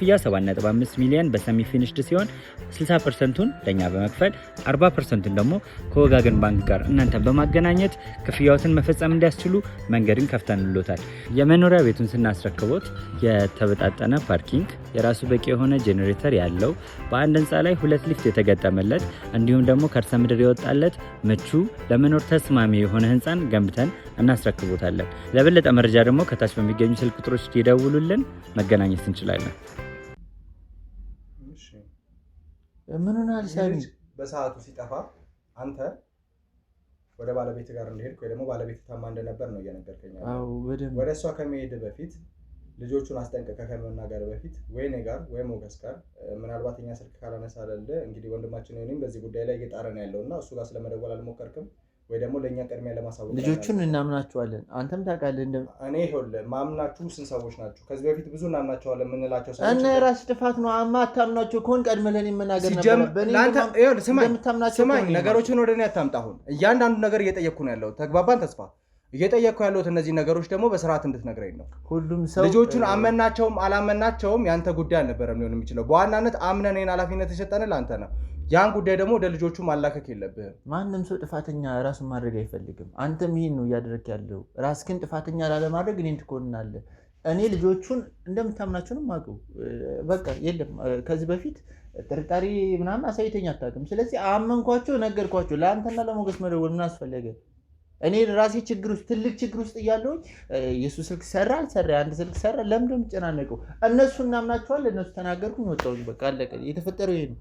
ክፍያ 7.5 ሚሊዮን በሰሚ ፊኒሽድ ሲሆን 60%ቱን ለኛ በመክፈል 40%ቱን ደግሞ ከወጋገን ባንክ ጋር እናንተን በማገናኘት ክፍያዎትን መፈጸም እንዲያስችሉ መንገድን ከፍተንሎታል። የመኖሪያ ቤቱን ስናስረክቦት የተበጣጠነ ፓርኪንግ፣ የራሱ በቂ የሆነ ጄኔሬተር ያለው በአንድ ህንፃ ላይ 2 ሊፍት የተገጠመለት እንዲሁም ደግሞ ከርሰ ምድር የወጣለት ምቹ ለመኖር ተስማሚ የሆነ ህንፃን ገንብተን እናስረክቦታለን። ለበለጠ መረጃ ደግሞ ከታች በሚገኙ ስልክ ቁጥሮች ይደውሉልን፣ መገናኘት እንችላለን። ምን ሆናል? ሳሚ በሰዓቱ ሲጠፋ አንተ ወደ ባለቤት ጋር እንደሄድክ ወይ ደግሞ ባለቤት ታማ እንደነበር ነው እየነገርከኝ። አዎ በደንብ ወደ እሷ ከመሄድ በፊት ልጆቹን አስጠንቀቀህ ከመናገር በፊት ወይ እኔ ጋር ወይ ሞገስ ጋር ምናልባት እኛ ስልክ ካላነሳለለ እንግዲህ ወንድማችን እኔም በዚህ ጉዳይ ላይ እየጣረ ነው ያለውና እሱ ጋር ስለመደወል አልሞከርክም ወይ ደግሞ ለኛ ቅድሚያ ለማሳወቅ? ልጆቹን እናምናቸዋለን። አንተም ታውቃለህ። እኔ ይኸውልህ ማምናችሁ ስንት ሰዎች ናችሁ? ከዚህ በፊት ብዙ እናምናቸዋለን የምንላቸው ሰዎች እና የራስ ጥፋት ነው። አታምናቸው ከሆነ ቀድመህ ለኔ መናገር ነበር። ስማኝ፣ ነገሮችን ወደ እኔ አታምጣ። አሁን እያንዳንዱ ነገር እየጠየቅኩ ነው ያለው። ተግባባን? ተስፋ እየጠየቅኩ ያለሁት እነዚህ ነገሮች ደግሞ በስርዓት እንድትነግረኝ ነው። ሁሉም ሰው ልጆቹን አመናቸውም አላመናቸውም ያንተ ጉዳይ አልነበረም ሊሆን የሚችለው። በዋናነት አምነን ይሄን ኃላፊነት የሰጠን ለአንተ ነው። ያን ጉዳይ ደግሞ ወደ ልጆቹ ማላከክ የለብህም። ማንም ሰው ጥፋተኛ ራሱን ማድረግ አይፈልግም። አንተም ይሄን ነው እያደረክ ያለው። ራስህን ጥፋተኛ ላለማድረግ እኔን ትኮንናለህ። እኔ ልጆቹን እንደምታምናቸው ነው የማውቀው። በቃ የለም ከዚህ በፊት ጥርጣሬ ምናምን አሳይተኝ አታውቅም። ስለዚህ አመንኳቸው፣ ነገርኳቸው። ለአንተና ለሞገስ መደወል ምን አስፈለገ? እኔ ራሴ ችግር ውስጥ ትልቅ ችግር ውስጥ እያለሁኝ የሱ ስልክ ሰራ አልሰራ አንድ ስልክ ሰራ ለምንድን ነው የምጨናነቀው? እነሱ እናምናቸዋል፣ እነሱ ተናገርኩኝ፣ ወጣሁኝ። በቃ አለቀ። የተፈጠረው ይሄ ነው።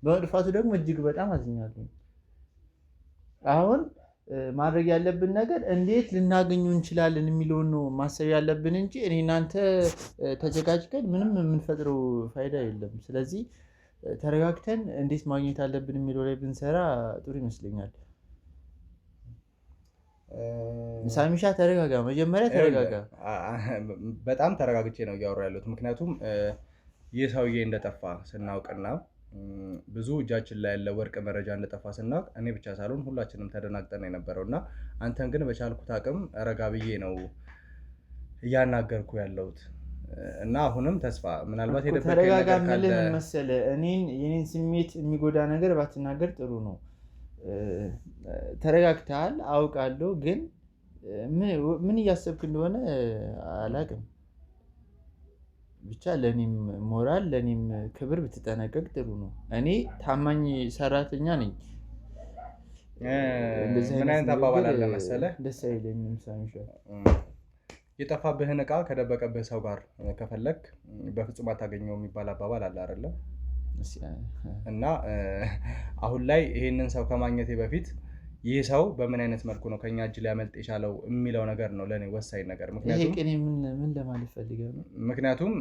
በመጥፋቱ ደግሞ እጅግ በጣም አዝኛለሁ። አሁን ማድረግ ያለብን ነገር እንዴት ልናገኙ እንችላለን የሚለውን ነው ማሰብ ያለብን እንጂ እኔ እናንተ ተጨቃጭቀን ምንም የምንፈጥረው ፋይዳ የለም። ስለዚህ ተረጋግተን እንዴት ማግኘት አለብን የሚለው ላይ ብንሰራ ጥሩ ይመስለኛል። ሳሚሻ ተረጋጋ፣ መጀመሪያ ተረጋጋ። በጣም ተረጋግቼ ነው እያወራሁ ያለሁት። ምክንያቱም ይህ ሰውዬ እንደጠፋ ስናውቅና ብዙ እጃችን ላይ ያለ ወርቅ መረጃ እንደጠፋ ስናውቅ እኔ ብቻ ሳልሆን ሁላችንም ተደናግጠን የነበረው እና አንተን ግን በቻልኩት አቅም ረጋ ብዬ ነው እያናገርኩ ያለሁት እና አሁንም ተስፋ ምናልባት ተረጋጋ የምልህ ምን መሰለህ፣ የኔን ስሜት የሚጎዳ ነገር ባትናገር ጥሩ ነው። ተረጋግተሃል አውቃለሁ፣ ግን ምን እያሰብክ እንደሆነ አላውቅም። ብቻ ለኔም ሞራል ለኔም ክብር ብትጠነቀቅ ጥሩ ነው። እኔ ታማኝ ሰራተኛ ነኝ። ምን አይነት አባባል አለ መሰለህ? ደስ አይለኝም ሳሚሻ። የጠፋብህን ዕቃ ከደበቀብህ ሰው ጋር ከፈለክ በፍጹም አታገኘው የሚባል አባባል አለ አይደለ? እና አሁን ላይ ይሄንን ሰው ከማግኘቴ በፊት ይህ ሰው በምን አይነት መልኩ ነው ከኛ እጅ ሊያመልጥ የቻለው የሚለው ነገር ነው ለኔ ወሳኝ ነገር። ምክንያቱም ይሄ ምን ለማለት ፈልገህ ነው? ምክንያቱም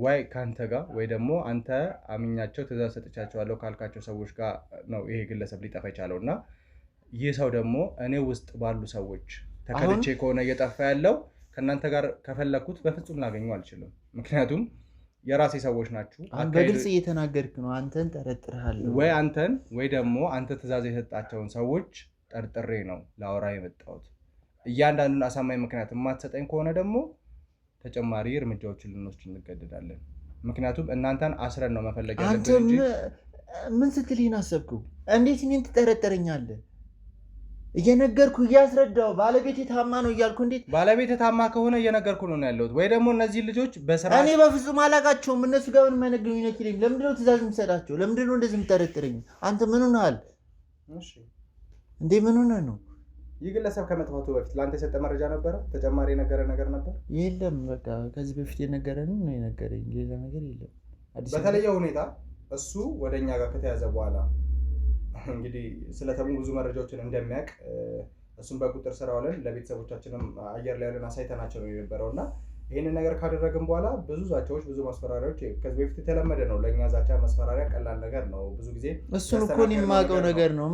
ወይ ካንተ ጋር ወይ ደግሞ አንተ አምኛቸው ትዕዛዝ ሰጥቻቸዋለሁ ካልካቸው ሰዎች ጋር ነው ይሄ ግለሰብ ሊጠፋ የቻለው እና ይህ ሰው ደግሞ እኔ ውስጥ ባሉ ሰዎች ተከልቼ ከሆነ እየጠፋ ያለው ከእናንተ ጋር ከፈለኩት በፍጹም ላገኘው አልችልም። ምክንያቱም የራሴ ሰዎች ናችሁ። በግልጽ እየተናገርክ ነው። አንተን ጠረጥርሃለሁ ወይ አንተን ወይ ደግሞ አንተ ትዕዛዝ የሰጣቸውን ሰዎች ጠርጥሬ ነው ላወራ የመጣሁት። እያንዳንዱን አሳማኝ ምክንያት የማትሰጠኝ ከሆነ ደግሞ ተጨማሪ እርምጃዎችን ልንወስድ እንገደዳለን። ምክንያቱም እናንተን አስረን ነው መፈለግ ያለብን እንጂ ምን ስትልኝ አሰብከው? እንዴት እኔን ትጠረጥረኛለህ? እየነገርኩ እያስረዳው ባለቤቴ ታማ ነው እያልኩ እንዴት ባለቤቴ ታማ ከሆነ እየነገርኩ ነው ያለሁት። ወይ ደግሞ እነዚህ ልጆች በስራ እኔ በፍጹም አላውቃቸውም። እነሱ ጋር ምንም አይነት ግንኙነት የለኝም። ለምንድነው ትዕዛዝ የምትሰጣቸው? ለምንድነው እንደዚህ የምጠረጥረኝ? አንተ ምን ሆነሃል እንዴ? ምን ሆነህ ነው? ይህ ግለሰብ ከመጥፋቱ በፊት ለአንተ የሰጠ መረጃ ነበረ? ተጨማሪ የነገረ ነገር ነበር? የለም። በቃ ከዚህ በፊት የነገረን ነው የነገረኝ፣ ሌላ ነገር የለም። በተለየ ሁኔታ እሱ ወደኛ ጋር ከተያዘ በኋላ እንግዲህ ስለተሙ ብዙ መረጃዎችን እንደሚያውቅ እሱም በቁጥር ስር አውለን ለቤተሰቦቻችንም አየር ላይ ያለን አሳይተናቸው ነው የነበረው እና ይህንን ነገር ካደረግን በኋላ ብዙ ዛቻዎች፣ ብዙ ማስፈራሪያዎች ከዚህ በፊት የተለመደ ነው። ለእኛ ዛቻ ማስፈራሪያ ቀላል ነገር ነው። ብዙ ጊዜ እሱን እኮ የማውቀው ነገር ነው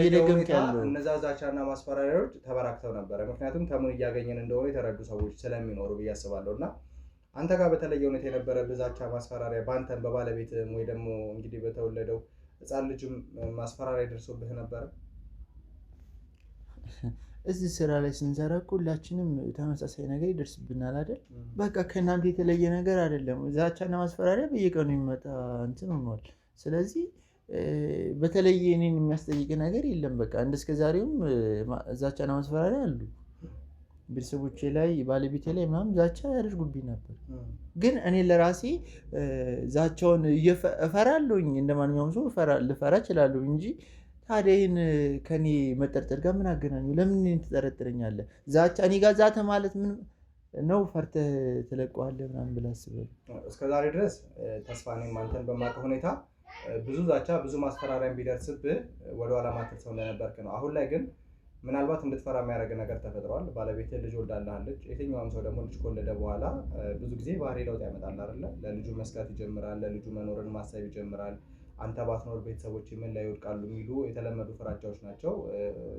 እየደገምክ ያለው። እነዛ ዛቻና ማስፈራሪያዎች ተበራክተው ነበረ። ምክንያቱም ተሙን እያገኘን እንደሆነ የተረዱ ሰዎች ስለሚኖሩ ብዬ አስባለሁ እና አንተ ጋር በተለየ ሁኔታ የነበረ ዛቻ ማስፈራሪያ በአንተም በባለቤትም ወይ ደግሞ እንግዲህ በተወለደው ህፃን ልጅም ማስፈራሪያ ደርሶብህ ነበረ? እዚህ ስራ ላይ ስንሰራ ሁላችንም ተመሳሳይ ነገር ይደርስብናል አይደል? በቃ ከእናንተ የተለየ ነገር አይደለም። ዛቻና ማስፈራሪያ በየቀኑ የሚመጣ እንትን ሆኗል። ስለዚህ በተለየ እኔን የሚያስጠይቅ ነገር የለም። በቃ እንደስከ ዛሬውም ዛቻና ማስፈራሪያ አሉ። ቤተሰቦቼ ላይ ባለቤቴ ላይ ምናምን ዛቻ ያደርጉብኝ ነበር። ግን እኔ ለራሴ ዛቻውን እፈራለሁኝ። እንደማንኛውም ሰው ልፈራ እችላለሁ እንጂ ታዲያ ይህን ከኔ መጠርጠር ጋር ምን አገናኙ? ለምን እኔን ትጠረጥረኛለህ? ዛቻ እኔ ጋር ዛተ ማለት ምን ነው? ፈርተህ ትለቀዋለህ ምናምን ብለህ አስበህ እስከዛሬ ድረስ ተስፋ እኔም አንተን በማውቀው ሁኔታ ብዙ ዛቻ ብዙ ማስፈራሪያን ቢደርስብህ ወደኋላ ማትል ሰው እንደነበርክ ነው። አሁን ላይ ግን ምናልባት እንድትፈራ የሚያደርግ ነገር ተፈጥሯል። ባለቤትህ ልጅ ወልዳለች። የትኛውም ሰው ደግሞ ልጅ ከወለደ በኋላ ብዙ ጊዜ ባህሪ ለውጥ ያመጣል አይደለ? ለልጁ መስጋት ይጀምራል። ለልጁ መኖርን ማሰብ ይጀምራል። አንተ ባትኖር ቤተሰቦች ምን ላይ ይወድቃሉ የሚሉ የተለመዱ ፍራቻዎች ናቸው።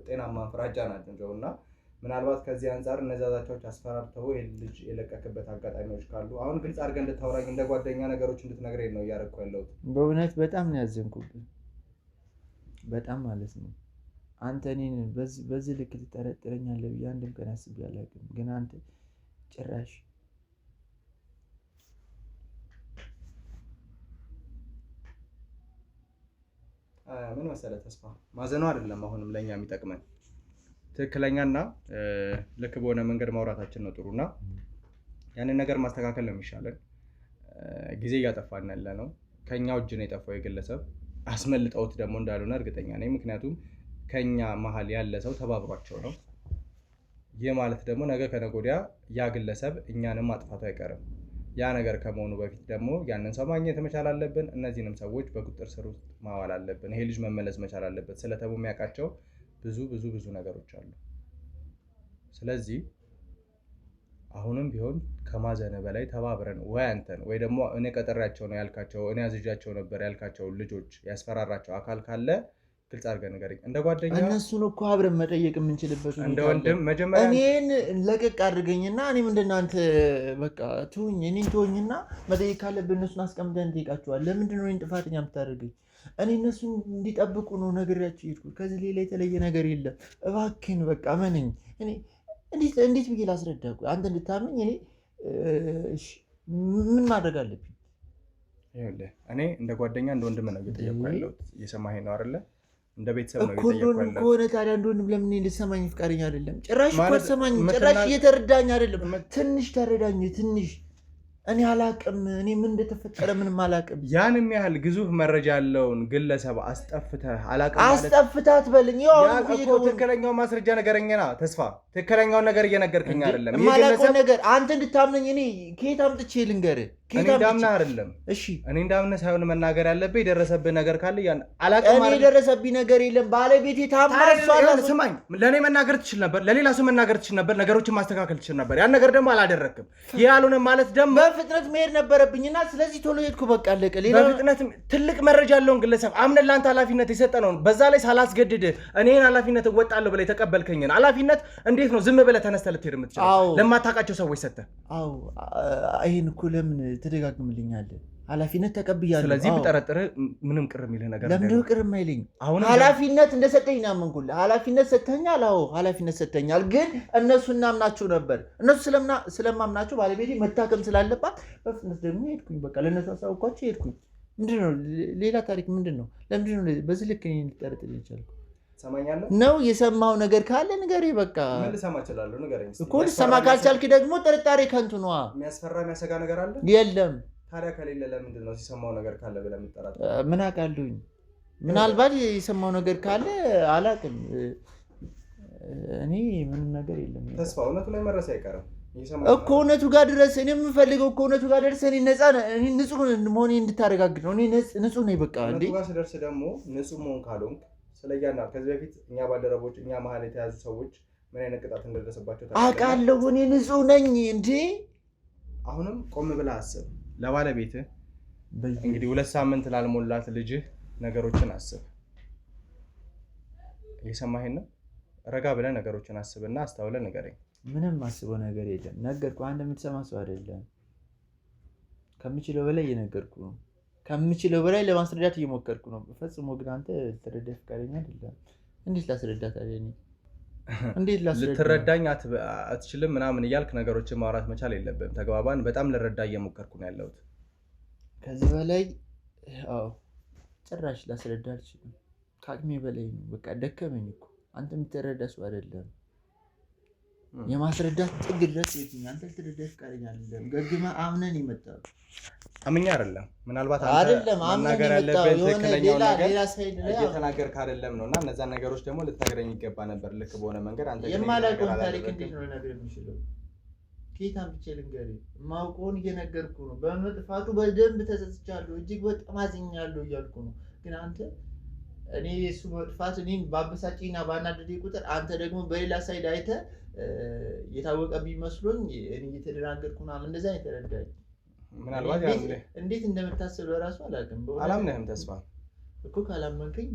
ጤናማ ፍራቻ ናቸው እና ምናልባት ከዚህ አንጻር እነዚያ ዛቻዎች አስፈራርተው ልጅ የለቀክበት አጋጣሚዎች ካሉ አሁን ግልጽ አድርገህ እንድታወራኝ እንደ ጓደኛ ነገሮች እንድትነግረኝ ነው እያደረኩ ያለሁት። በእውነት በጣም ነው ያዘንኩብህ። በጣም ማለት ነው። አንተ እኔን በዚህ ልክ ትጠረጥረኛለህ ብዬ አንድም ቀን አስቤ አላውቅም። ግን አንተ ጭራሽ ምን መሰለህ ተስፋ ማዘኑ አይደለም አሁንም ለእኛ የሚጠቅመን ትክክለኛና ልክ በሆነ መንገድ ማውራታችን ነው ጥሩና ያንን ነገር ማስተካከል ነው የሚሻለን። ጊዜ እያጠፋን ያለ ነው። ከኛው እጅ ነው የጠፋው የግለሰብ አስመልጠውት ደግሞ እንዳልሆነ እርግጠኛ ነኝ። ምክንያቱም ከኛ መሀል ያለ ሰው ተባብሯቸው ነው። ይህ ማለት ደግሞ ነገ ከነገ ወዲያ ያ ግለሰብ እኛንም ማጥፋቱ አይቀርም። ያ ነገር ከመሆኑ በፊት ደግሞ ያንን ሰው ማግኘት መቻል አለብን። እነዚህንም ሰዎች በቁጥጥር ስር ውስጥ ማዋል አለብን። ይሄ ልጅ መመለስ መቻል አለበት። ስለ ተቡ የሚያውቃቸው ብዙ ነገሮች አሉ። ስለዚህ አሁንም ቢሆን ከማዘነ በላይ ተባብረን ወይ አንተን ወይ ደግሞ እኔ ቀጠሪያቸው ነው ያልካቸው እኔ አዝዣቸው ነበር ያልካቸው ልጆች ያስፈራራቸው አካል ካለ ግልጽ አድርገህ ንገረኝ። እንደ ጓደኛ እነሱን እኮ አብረን መጠየቅ የምንችልበት እንደ ወንድም መጀመሪያ እኔን ለቀቅ አድርገኝና እኔ ምንድነው አንተ በቃ ትሁኝ እኔን ትሁኝና መጠየቅ ካለብን እነሱን አስቀምጠን እንጠይቃቸዋለን። ለምንድን ነው እኔን ጥፋተኛ የምታደርገኝ? እኔ እነሱን እንዲጠብቁ ነው ነግሬያቸው የሄድኩት። ከዚህ ሌላ የተለየ ነገር የለም። እባክህን በቃ መነኝ። እኔ እንዴት ብዬ ላስረዳ? አንተ እንድታምኝ እኔ ምን ማድረግ አለብኝ? ይኸውልህ እኔ እንደ ጓደኛ እንደ ወንድም ነው እየጠየቅኩ ያለሁት። እየሰማኸኝ ነው አይደለ? እንደ ቤተሰብ ነው እየጠየቅኩ ያለሁት። ከሆነ ታዲያ እንደ ወንድም ለምን ልትሰማኝ ፍቃደኛ አይደለም? ጭራሽ እኮ አትሰማኝም። ጭራሽ እየተረዳኝ አይደለም። ትንሽ ተረዳኝ። ትንሽ እኔ አላቅም። እኔ ምን እንደተፈጠረ ምንም አላቅም። ያንም ያህል ግዙፍ መረጃ ያለውን ግለሰብ አስጠፍተህ አላቅም ማለት አስጠፍታት በልኝ። ትክክለኛው ማስረጃ ነገረኝና ተስፋ ትክክለኛውን ነገር እየነገርከኝ አይደለም። የማላውቀው ነገር አንተ እንድታምነኝ እኔ ከየት አምጥቼ ልንገርህ? እኔ እንዳምነህ አይደለም። እሺ እኔ እንዳምነህ ሳይሆን መናገር ያለብህ የደረሰብህ ነገር ካለ ያን አላቅም ማለት እኔ የደረሰብኝ ነገር የለም። ባለቤቴ ታማሷል። ስማኝ፣ ለእኔ መናገር ትችል ነበር፣ ለሌላ ሰው መናገር ትችል ነበር፣ ነገሮችን ማስተካከል ትችል ነበር። ያን ነገር ደግሞ አላደረክም። ይህ ያልሆነ ማለት ደግሞ በፍጥነት መሄድ ነበረብኝና ስለዚህ ቶሎ ሄድኩ። በቃ አለቀ። በፍጥነት ትልቅ መረጃ ያለውን ግለሰብ አምነን ለአንተ ኃላፊነት የሰጠነውን በዛ ላይ ሳላስገድድህ እኔን ኃላፊነት እወጣለሁ ብለህ የተቀበልከኝን ኃላፊነት እንዴት ነው ዝም ብለህ ተነስተህ ልትሄድ የምትችለው? ለማታውቃቸው ሰዎች ሰጠህ። አዎ ይሄን እኮ ለምን ትደጋግምልኛለህ? ኃላፊነት ተቀብያለሁ። ስለዚህ ብጠረጥርህ ምንም ቅር የሚልህ ነገር ለምን ቅር የማይለኝ? ኃላፊነት እንደሰጠኝ ነው ያመንኩልህ። ኃላፊነት ሰጥተኛል። አዎ ኃላፊነት ሰጥተኛል። ግን እነሱ እናምናቸው ነበር። እነሱ ስለማምናቸው ባለቤቴ መታከም ስላለባት በፍጥነት ደግሞ ሄድኩኝ። በቃ ለእነሱ አሳውኳቸው ሄድኩኝ። ምንድነው ሌላ ታሪክ ምንድነው? ለምንድነው በዚህ ልክ እኔን ልትጠረጥር ይቻላል? ሰማኛለህ ነው የሰማው ነገር ካለ ንገሬ። በቃ ምን ልሰማ እችላለሁ? ንገረኝ እኮ። ልሰማ ካልቻልክ ደግሞ ጥርጣሬ ከንቱ ነዋ። የሚያስፈራ የሚያሰጋ ነገር አለ? የለም። ታዲያ ከሌለ ለምንድን ነው የሰማው ነገር ካለ ብለህ የምትጠራጠር? ምን አውቃለሁኝ? ምናልባት የሰማው ነገር ካለ አላውቅም። እኔ ምንም ነገር የለም። ተስፋ እውነቱ ላይ መድረስ አይቀርም እኮ። እውነቱ ጋር ድረስ እኔ የምፈልገው እኮ እውነቱ ጋር ደርሰህ እኔ ነፃ ንጹህ መሆኔ እንድታረጋግጥ ነው። እኔ ንጹህ ነኝ። በቃ እውነቱ ጋር ስደርስ ደግሞ ንጹህ መሆን ካልሆንክ ስለያና ከዚህ በፊት እኛ ባልደረቦች እኛ መሀል የተያዙ ሰዎች ምን አይነት ቅጣት እንደደረሰባቸው አውቃለሁ። እኔ ንጹህ ነኝ እንዴ። አሁንም ቆም ብለህ አስብ። ለባለቤትህ እንግዲህ 2 ሳምንት ላልሞላት ልጅህ ነገሮችን አስብ። እየሰማኸኝ ነው? ረጋ ብለህ ነገሮችን አስብና አስተውለህ ንገረኝ። ምንም አስበው ነገር የለም። ነገርኩህ። አንድ የምትሰማ ሰው አይደለም። ከምችለው በላይ እየነገርኩህ ነው። ከምችለው በላይ ለማስረዳት እየሞከርኩ ነው። ፈጽሞ ግን አንተ ልትረዳ ፈቃደኛ አይደለም። እንዴት ላስረዳት አለ? እንዴት ላስረዳ? ልትረዳኝ አትችልም ምናምን እያልክ ነገሮችን ማውራት መቻል የለብህም። ተግባባን? በጣም ልረዳ እየሞከርኩ ነው ያለሁት። ከዚህ በላይ ጭራሽ ላስረዳ አልችልም። ከአቅሜ በላይ ነው። በቃ ደከመኝ እኮ። አንተ የምትረዳ ሰው አይደለም። የማስረዳት ጥግ ድረስ የትኛው አንተ ልትረዳ ፈቃደኛ አይደለም። ገግመህ አምነን ይመጣው አምኛ አይደለም። ምናልባት አንተ መናገር ያለብህ ትክክለኛው ነገር እየተናገርክ አይደለም ነው እና እነዛን ነገሮች ደግሞ ልትነግረኝ ይገባ ነበር። ልክ በሆነ መንገድ አንተ የማላውቀውን ታሪክ እንዴት ነው ልነግርህ የምችለው? ከየት አምጥቼ ልንገርህ? የማውቀውን እየነገርኩ ነው። በመጥፋቱ በደንብ ተጸጽቻለሁ። እጅግ በጣም አዝኛለሁ እያልኩ ነው። ግን አንተ እኔ የእሱ መጥፋት እኔን ባበሳጭኝና ባናደደኝ ቁጥር አንተ ደግሞ በሌላ ሳይድ አይተህ የታወቀብኝ መስሎኝ እኔ እየተደናገርኩ ምናምን እንደዛ የተረዳኝ። ምናልባት እንዴት እንደምታስብ እራሱ አላውቅም። አላምንህም። ተስፋ እኮ ካላመንከኝ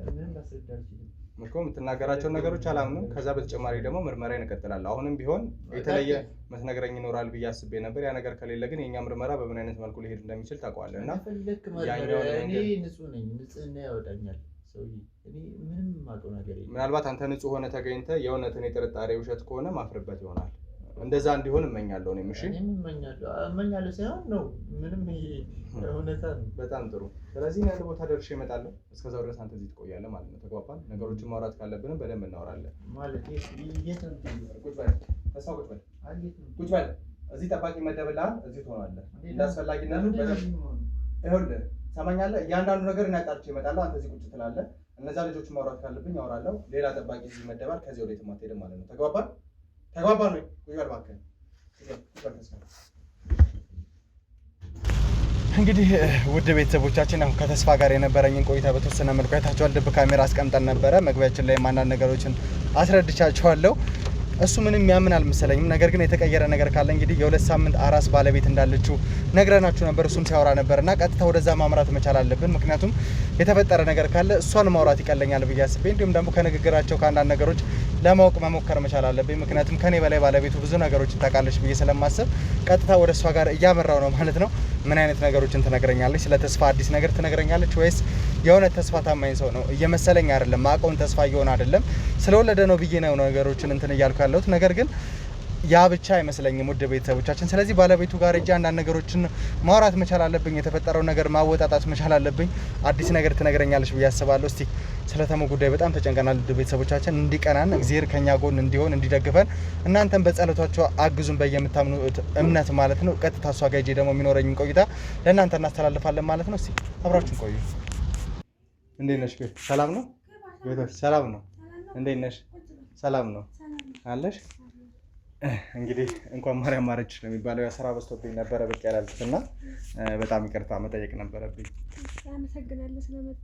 ምንም ላስረዳ አልችልም እኮ። የምትናገራቸውን ነገሮች አላምንም። ከዛ በተጨማሪ ደግሞ ምርመራ እንቀጥላለሁ። አሁንም ቢሆን የተለየ ምትነግረኝ ይኖራል ብዬ አስቤ ነበር። ያ ነገር ከሌለ ግን የእኛ ምርመራ በምን አይነት መልኩ ሊሄድ እንደሚችል ታውቀዋለህ። እና እኔ ንጹህ ነኝ። ንጽህና ያወጣኛል ሰውዬ። እኔ ምንም የማውቀው ነገር የለም። ምናልባት አንተ ንጹህ ሆነ ተገኝተህ የእውነትን የጥርጣሬ ውሸት ከሆነ ማፍርበት ይሆናል። እንደዛ እንዲሆን እመኛለሁ። እኔም እሺ እመኛለሁ ሳይሆን ነው ምንም እውነታ ነው። በጣም ጥሩ። ስለዚህ ያለ ቦታ ደርሼ እመጣለሁ። እስከዛው ድረስ አንተ እዚህ ትቆያለህ ማለት ነው። ተግባባን? ነገሮችን ማውራት ካለብንም በደንብ እናወራለን ማለት ተስፋ ቁጭ በል እዚህ ጠባቂ መደብልሃል እዚህ ትሆናለህ እንዳስፈላጊነቱ ይኸውልህ ሰማኛለህ እያንዳንዱ ነገር እናጣርቼ እመጣለሁ አንተ እዚህ ቁጭ ትላለህ እነዛ ልጆች ማውራት ካለብኝ አወራለሁ ሌላ ጠባቂ እዚህ መደባል ከዚህ ወደ የትም አትሄድም ማለት ነው ተግባባን ወይ ቁጭ በል እባክህ እንግዲህ ውድ ቤተሰቦቻችን አሁን ከተስፋ ጋር የነበረኝን ቆይታ በተወሰነ መልኩ አይታችኋል ድብ ካሜራ አስቀምጠን ነበረ መግቢያችን ላይ አንዳንድ ነገሮችን አስረድቻችኋለሁ እሱ ምንም ያምን አልመሰለኝም ነገር ግን የተቀየረ ነገር ካለ እንግዲህ የሁለት ሳምንት አራስ ባለቤት እንዳለችው ነግረናችሁ ነበር እሱም ሲያወራ ነበርና ቀጥታ ወደዛ ማምራት መቻል አለብን ምክንያቱም የተፈጠረ ነገር ካለ እሷን ማውራት ይቀለኛል ብዬ አስቤ እንዲሁም ደግሞ ከንግግራቸው ከአንዳንድ ነገሮች ለማወቅ መሞከር መቻል አለብኝ ምክንያቱም ከኔ በላይ ባለቤቱ ብዙ ነገሮችን ታውቃለች ብዬ ስለማስብ ቀጥታ ወደ እሷ ጋር እያመራው ነው ማለት ነው ምን አይነት ነገሮችን ትነግረኛለች ስለ ተስፋ አዲስ ነገር ትነግረኛለች ወይስ የሆነ ተስፋ ታማኝ ሰው ነው እየመሰለኝ አይደለም ማቀውን ተስፋ እየሆነ አይደለም ስለወለደ ነው ብዬ ነው ነገሮችን እንትን እያልኩ ያለሁት ነገር ግን ያ ብቻ አይመስለኝም ውድ ቤተሰቦቻችን ስለዚህ ባለቤቱ ጋር እጃ አንዳንድ ነገሮችን ማውራት መቻል አለብኝ የተፈጠረው ነገር ማወጣጣት መቻል አለብኝ አዲስ ነገር ትነግረኛለች ብዬ አስባለሁ እስቲ ስለተሙ ጉዳይ በጣም ተጨንቀናል ውድ ቤተሰቦቻችን እንዲቀናን እግዚአብሔር ከኛ ጎን እንዲሆን እንዲደግፈን እናንተም በጸሎታችሁ አግዙን በየምታምኑት እምነት ማለት ነው ቀጥታ እሷ ጋር ሄጄ ደግሞ የሚኖረኝን ቆይታ ለእናንተ እናስተላልፋለን ማለት ነው እስቲ አብራችሁን ቆዩ እንዴት ነሽ ሰላም ነው ቤቶች ሰላም ነው እንዴት ነሽ ሰላም ነው አለሽ እንግዲህ እንኳን ማርያም ማረች ነው የሚባለው የስራ በዝቶብኝ ነበረ በቃ ያላልኩትና በጣም ይቅርታ መጠየቅ ነበረብኝ አመሰግናለሁ ስለመጣ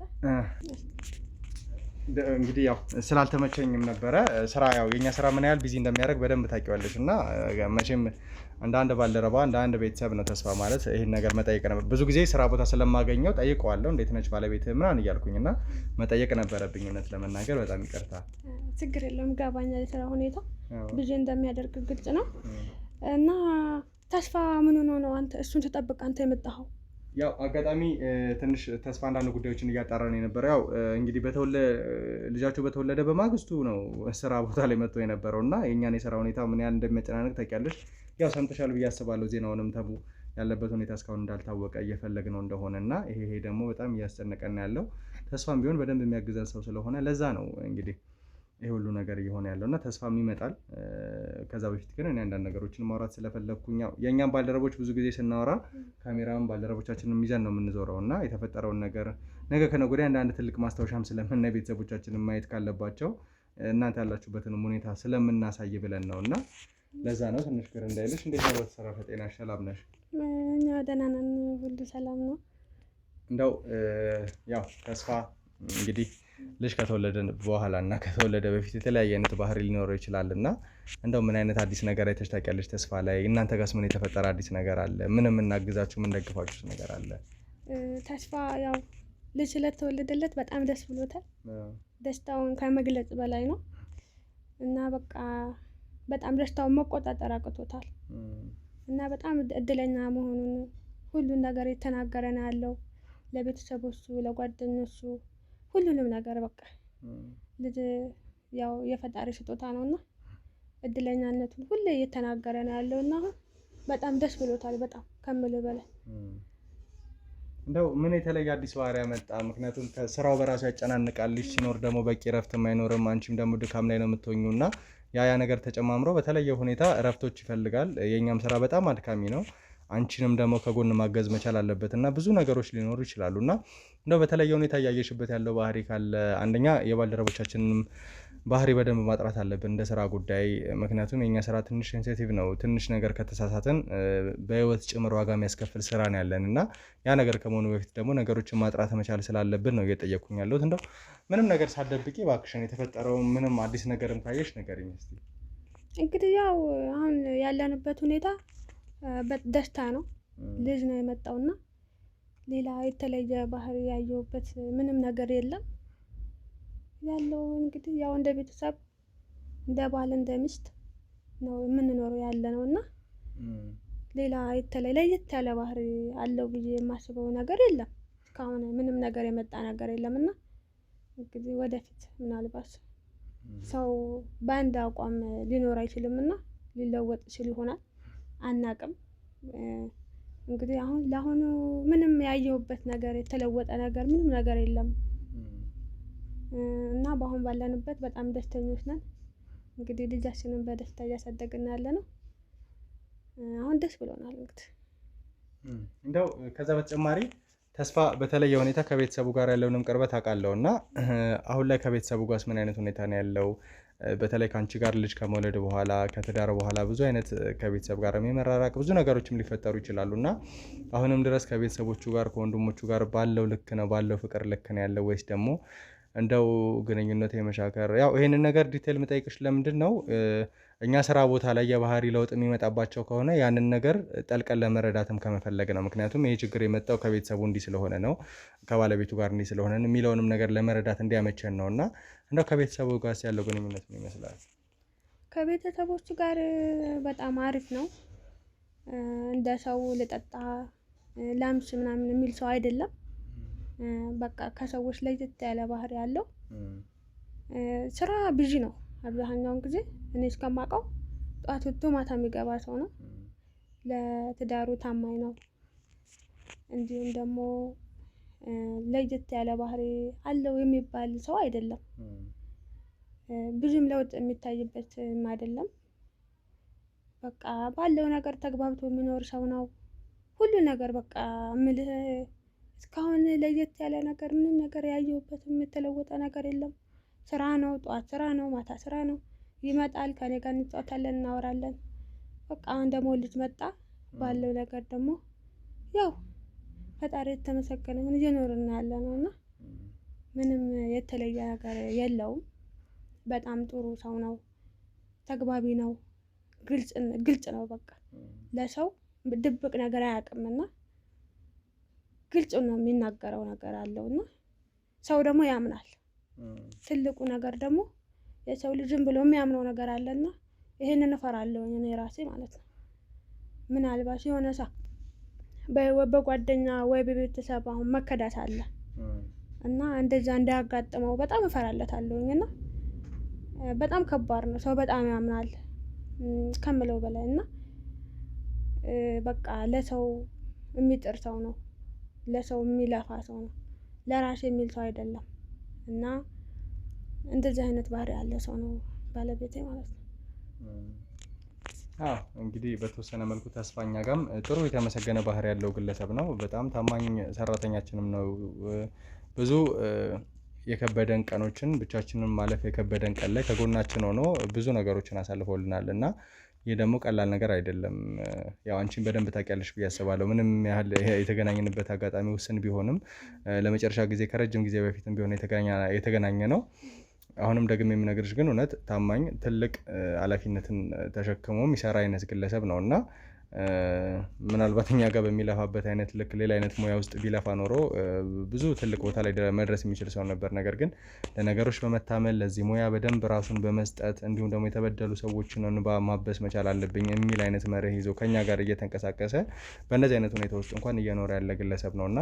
እንግዲህ ያው ስላልተመቸኝም ነበረ ስራ ያው የኛ ስራ ምን ያህል ቢዚ እንደሚያደርግ በደንብ ታውቂዋለሽ እና መቼም እንደ አንድ ባልደረባ እንደ አንድ ቤተሰብ ነው ተስፋ ማለት ይሄን ነገር መጠየቅ ነበር ብዙ ጊዜ ስራ ቦታ ስለማገኘው ጠይቀዋለሁ እንዴት ነች ባለቤትህ ምናምን እያልኩኝና መጠየቅ ነበረብኝ እውነት ለመናገር በጣም ይቅርታ ችግር የለውም ገባኛል የስራ ሁኔታ ብዙ እንደሚያደርግ ግልጽ ነው እና ተስፋ ምን ሆኖ ነው አንተ እሱን ተጠብቅ አንተ የመጣኸው ያው አጋጣሚ ትንሽ ተስፋ አንዳንድ ጉዳዮችን እያጣራን የነበረው ያው እንግዲህ ልጃቸው በተወለደ በማግስቱ ነው ስራ ቦታ ላይ መጥቶ የነበረውና የኛን የስራ ሁኔታ ምን ያህል እንደሚያጨናንቅ ታውቂያለሽ ያው ሰምተሻል ብዬ አስባለሁ ዜናውንም ተቡ ያለበት ሁኔታ እስካሁን እንዳልታወቀ እየፈለግ ነው እንደሆነና ይሄ ደግሞ በጣም እያስጨነቀን ያለው ተስፋም ቢሆን በደንብ የሚያግዘን ሰው ስለሆነ ለዛ ነው እንግዲህ ይሄ ሁሉ ነገር እየሆነ ያለውና ተስፋም ይመጣል ከዛ በፊት ግን እኔ አንዳንድ ነገሮችን ማውራት ስለፈለኩኝ የኛም ባልደረቦች ብዙ ጊዜ ስናወራ ካሜራውን ባልደረቦቻችንን ይዘን ነው የምንዞረውና የተፈጠረውን ነገር ነገ ከነገ ወዲያ አንድ ትልቅ ማስታወሻም ስለምናይ ቤተሰቦቻችንን ማየት ካለባቸው እናንተ ያላችሁበትን ሁኔታ ስለምናሳይ ብለን ነውና ለዛ ነው ትንሽ ግር እንዳይልሽ እንዴት ነው በተሰራፈ ጤናሽ ሰላም ነሽ እኛ ደህና ነን ሁሉ ሰላም ነው እንደው ያው ተስፋ እንግዲህ ልጅ ከተወለደ በኋላ እና ከተወለደ በፊት የተለያየ አይነት ባህሪ ሊኖረው ይችላልና እንደው ምን አይነት አዲስ ነገር አይተሽ ታውቂያለሽ ተስፋ ላይ እናንተ ጋርስ ምን የተፈጠረ አዲስ ነገር አለ ምንም እናግዛችሁ ምን ደግፋችሁ ነገር አለ ተስፋ ያው ልጅ ስለተወለደለት በጣም ደስ ብሎታል ደስታውን ከመግለጽ በላይ ነው እና በቃ በጣም ደስታውን መቆጣጠር አቅቶታል እና በጣም እድለኛ መሆኑን ሁሉን ነገር የተናገረ ነው ያለው ለቤተሰቦቹ ለጓደኞቹ ሁሉንም ነገር በቃ ልጅ ያው የፈጣሪ ስጦታ ነውና እድለኛነቱን ሁሉ እየተናገረ ነው ያለውና በጣም ደስ ብሎታል በጣም ከምልህ በላይ እንደው ምን የተለየ አዲስ ባህሪ ያመጣ ምክንያቱም ስራው በራሱ ያጨናንቃል ልጅ ሲኖር ደግሞ በቂ እረፍት የማይኖርም አንቺም ደግሞ ድካም ላይ ነው የምትሆኙና ያ ነገር ተጨማምሮ በተለየ ሁኔታ እረፍቶች ይፈልጋል የኛም ስራ በጣም አድካሚ ነው አንቺንም ደግሞ ከጎን ማገዝ መቻል አለበትና ብዙ ነገሮች ሊኖሩ ይችላሉና እንደው በተለየ ሁኔታ ያያየሽበት ያለው ባህሪ ካለ አንደኛ የባልደረቦቻችንን ባህሪ በደንብ ማጥራት አለብን እንደ ስራ ጉዳይ ምክንያቱም የኛ ስራ ትንሽ ሴንሲቲቭ ነው ትንሽ ነገር ከተሳሳተን በህይወት ጭምር ዋጋ የሚያስከፍል ስራ ነው ያለንና ያ ነገር ከመሆኑ በፊት ደግሞ ነገሮችን ማጥራት መቻል ስላለብን ነው እየጠየቅኩኝ ያለሁት እንደው ምንም ነገር ሳትደብቂ እባክሽን የተፈጠረው ምንም አዲስ ነገርም ካየሽ ንገሪኝ እስቲ እንግዲህ ያው አሁን ያለንበት ሁኔታ ደስታ ነው ልጅ ነው የመጣውና ሌላ የተለየ ባህሪ ያየሁበት ምንም ነገር የለም ያለው እንግዲህ ያው እንደ ቤተሰብ እንደ ባል እንደ ሚስት ነው የምንኖረው ያለነውና ሌላ ለየት ያለ ባህሪ አለው ብዬ የማስበው ነገር የለም እስካሁን ምንም ነገር የመጣ ነገር የለምና እንግዲህ ወደፊት ምናልባት ሰው በአንድ አቋም ሊኖር አይችልምና ሊለወጥ ይችል ይሆናል አናቅም እንግዲህ አሁን ለአሁኑ ምንም ያየሁበት ነገር የተለወጠ ነገር ምንም ነገር የለም እና በአሁን ባለንበት በጣም ደስተኞች ነን እንግዲህ ልጃችንን በደስታ እያሳደግን ያለ ነው። አሁን ደስ ብሎናል። እንግዲህ እንደው ከዛ በተጨማሪ ተስፋ በተለየ ሁኔታ ከቤተሰቡ ጋር ያለውንም ቅርበት አውቃለሁ እና አሁን ላይ ከቤተሰቡ ጋርስ ምን አይነት ሁኔታ ነው ያለው? በተለይ ከአንቺ ጋር ልጅ ከመውለድ በኋላ ከትዳር በኋላ ብዙ አይነት ከቤተሰብ ጋር የመራራቅ ብዙ ነገሮችም ሊፈጠሩ ይችላሉ እና አሁንም ድረስ ከቤተሰቦቹ ጋር ከወንድሞቹ ጋር ባለው ልክ ነው ባለው ፍቅር ልክ ነው ያለው ወይስ ደግሞ እንደው ግንኙነት የመሻከር? ያው ይሄንን ነገር ዲቴል የምጠይቅሽ ለምንድን ነው እኛ ስራ ቦታ ላይ የባህሪ ለውጥ የሚመጣባቸው ከሆነ ያንን ነገር ጠልቀን ለመረዳትም ከመፈለግ ነው። ምክንያቱም ይሄ ችግር የመጣው ከቤተሰቡ እንዲህ ስለሆነ ነው ከባለቤቱ ጋር እንዲህ ስለሆነ የሚለውንም ነገር ለመረዳት እንዲያመቸን ነው እና እንደው ከቤተሰቡ ጋር ያለው ግንኙነት ምን ይመስላል? ከቤተሰቦቹ ጋር በጣም አሪፍ ነው። እንደ ሰው ልጠጣ ላምሽ ምናምን የሚል ሰው አይደለም። በቃ ከሰዎች ለየት ያለ ባህሪ ያለው ስራ ቢዚ ነው አብዛኛውን ጊዜ። እኔ እስከማውቀው ጠዋት ወጥቶ ማታ የሚገባ ሰው ነው። ለትዳሩ ታማኝ ነው። እንዲሁም ደግሞ ለየት ያለ ባህሪ አለው የሚባል ሰው አይደለም። ብዙም ለውጥ የሚታይበትም አይደለም። በቃ ባለው ነገር ተግባብቶ የሚኖር ሰው ነው። ሁሉ ነገር በቃ እምልህ እስካሁን ለየት ያለ ነገር ምንም ነገር ያየሁበት የተለወጠ ነገር የለም። ስራ ነው፣ ጠዋት ስራ ነው፣ ማታ ስራ ነው። ይመጣል፣ ከኔ ጋር እንጫወታለን፣ እናወራለን። በቃ አሁን ደግሞ ልጅ መጣ። ባለው ነገር ደግሞ ያው ፈጣሪ የተመሰገነ ይሁን እየኖርን ያለ ነው እና ምንም የተለየ ነገር የለውም። በጣም ጥሩ ሰው ነው። ተግባቢ ነው። ግልጽ ነው። በቃ ለሰው ድብቅ ነገር አያውቅምና ግልጽ ነው የሚናገረው ነገር አለውና ሰው ደግሞ ያምናል። ትልቁ ነገር ደግሞ የሰው ልጅም ብሎ የሚያምነው ነገር አለና ይሄንን እፈራለሁ እኔ ራሴ ማለት ነው። ምናልባት የሆነ ሰው በጓደኛ ወይ በቤተሰብ አሁን መከዳት አለ እና እንደዛ እንዳያጋጥመው በጣም እፈራለታለሁኝ እና በጣም ከባድ ነው። ሰው በጣም ያምናል ከምለው በላይ እና በቃ ለሰው የሚጥር ሰው ነው። ለሰው የሚለፋ ሰው ነው። ለራሴ የሚል ሰው አይደለም እና እንደዚህ አይነት ባህሪ ያለ ሰው ነው ባለቤቴ ማለት ነው። እንግዲህ በተወሰነ መልኩ ተስፋኛ ጋርም ጥሩ የተመሰገነ ባህሪ ያለው ግለሰብ ነው። በጣም ታማኝ ሰራተኛችንም ነው። ብዙ የከበደን ቀኖችን ብቻችንን ማለፍ የከበደን ቀን ላይ ከጎናችን ሆኖ ብዙ ነገሮችን አሳልፎልናል እና ይህ ደግሞ ቀላል ነገር አይደለም። ያው አንቺን በደንብ ታውቂያለሽ ብዬ አስባለሁ። ምንም ያህል የተገናኘንበት አጋጣሚ ውስን ቢሆንም ለመጨረሻ ጊዜ ከረጅም ጊዜ በፊትም ቢሆን የተገናኘ ነው። አሁንም ደግሞ የምነግርሽ ግን እውነት ታማኝ ትልቅ ኃላፊነትን ተሸክሞ የሚሰራ አይነት ግለሰብ ነው እና ምናልባት እኛ ጋር በሚለፋበት አይነት ልክ ሌላ አይነት ሙያ ውስጥ ቢለፋ ኖሮ ብዙ ትልቅ ቦታ ላይ መድረስ የሚችል ሰው ነበር። ነገር ግን ለነገሮች በመታመን ለዚህ ሙያ በደንብ ራሱን በመስጠት እንዲሁም ደግሞ የተበደሉ ሰዎችን እንባ ማበስ መቻል አለብኝ የሚል አይነት መርህ ይዞ ከኛ ጋር እየተንቀሳቀሰ በእነዚህ አይነት ሁኔታ ውስጥ እንኳን እየኖረ ያለ ግለሰብ ነው እና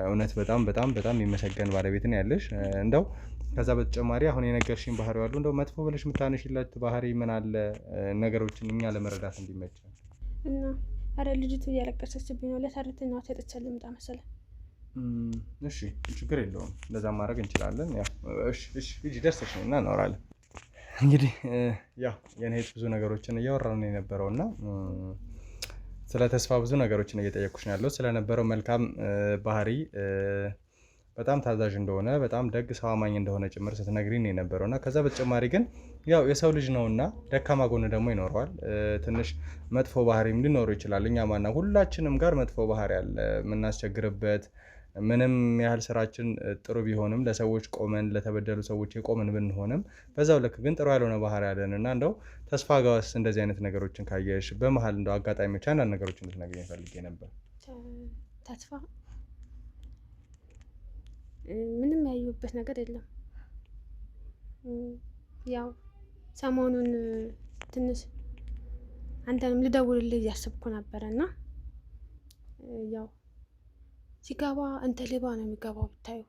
እውነት በጣም በጣም በጣም የሚመሰገን ባለቤት ነው ያለሽ። እንደው ከዛ በተጨማሪ አሁን የነገርሽኝ ባህሪ ያሉ እንደው መጥፎ ብለሽ የምታነሽለት ባህሪ ምን አለ? ነገሮችን እኛ ለመረዳት እንዲመች እና አረ ልጅቱ እያለቀሰችብኝ ነው። ለሰራተኛዋ ሰጥቼ ልምጣ መሰለኝ። እሺ ችግር የለውም እንደዛ ማድረግ እንችላለን። ያው እሺ ሂጂ ደርሰሽ እና እናወራለን። እንግዲህ ያው የኔ እህት ብዙ ነገሮችን እያወራን ነው የነበረውና ስለ ተስፋ ብዙ ነገሮችን እየጠየኩሽ ነው ያለው። ስለነበረው መልካም ባህሪ በጣም ታዛዥ እንደሆነ በጣም ደግ ሰው አማኝ እንደሆነ ጭምር ስትነግሪኝ ነው የነበረውና ከዛ በተጨማሪ ግን ያው የሰው ልጅ ነውና ደካማ ጎን ደግሞ ይኖረዋል። ትንሽ መጥፎ ባህሪም ሊኖሩ ይችላል። እኛ ማና ሁላችንም ጋር መጥፎ ባህሪ አለ የምናስቸግርበት። ምንም ያህል ስራችን ጥሩ ቢሆንም ለሰዎች ቆመን ለተበደሉ ሰዎች የቆመን ብንሆንም በዛው ልክ ግን ጥሩ ያልሆነ ባህሪ ያለን እና እንደው ተስፋ ጋርስ እንደዚህ አይነት ነገሮችን ካየሽ በመሀል እንደው አጋጣሚዎች አንዳንድ ነገሮችን ልትነግሪኝ ፈልጌ ነበር። ተስፋ ምንም ያየሁበት ነገር የለም። ያው ሰሞኑን ትንሽ አንተንም ልደውልልህ እያሰብኩ ነበረ እና ያው ሲገባ እንተ ሌባ ነው የሚገባው ብታዩ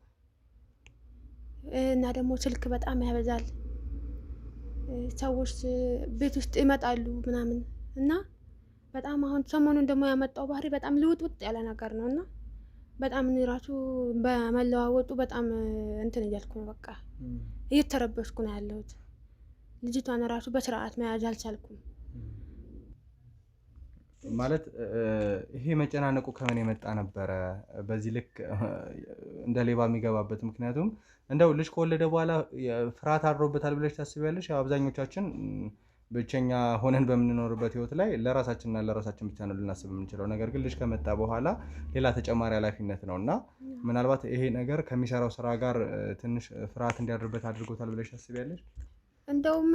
እና ደግሞ ስልክ በጣም ያበዛል። ሰዎች ቤት ውስጥ ይመጣሉ ምናምን እና በጣም አሁን ሰሞኑን ደግሞ ያመጣው ባህሪ በጣም ልውጥውጥ ያለ ነገር ነው እና በጣም እኔ ራሱ በመለዋወጡ በጣም እንትን እያልኩ ነው። በቃ እየተረበሽኩ ነው ያለሁት ልጅቷን ራሱ በስርዓት መያዝ አልቻልኩም። ማለት ይሄ መጨናነቁ ከምን የመጣ ነበረ? በዚህ ልክ እንደ ሌባ የሚገባበት ምክንያቱም እንደው ልጅ ከወለደ በኋላ ፍርሃት አድሮበታል ብለሽ ታስቢያለሽ? ያው አብዛኞቻችን ብቸኛ ሆነን በምንኖርበት ህይወት ላይ ለራሳችንና ለራሳችን ብቻ ነው ልናስብ የምንችለው። ነገር ግን ልጅ ከመጣ በኋላ ሌላ ተጨማሪ ኃላፊነት ነው እና ምናልባት ይሄ ነገር ከሚሰራው ስራ ጋር ትንሽ ፍርሃት እንዲያድርበት አድርጎታል ብለሽ ታስቢያለሽ? እንደውም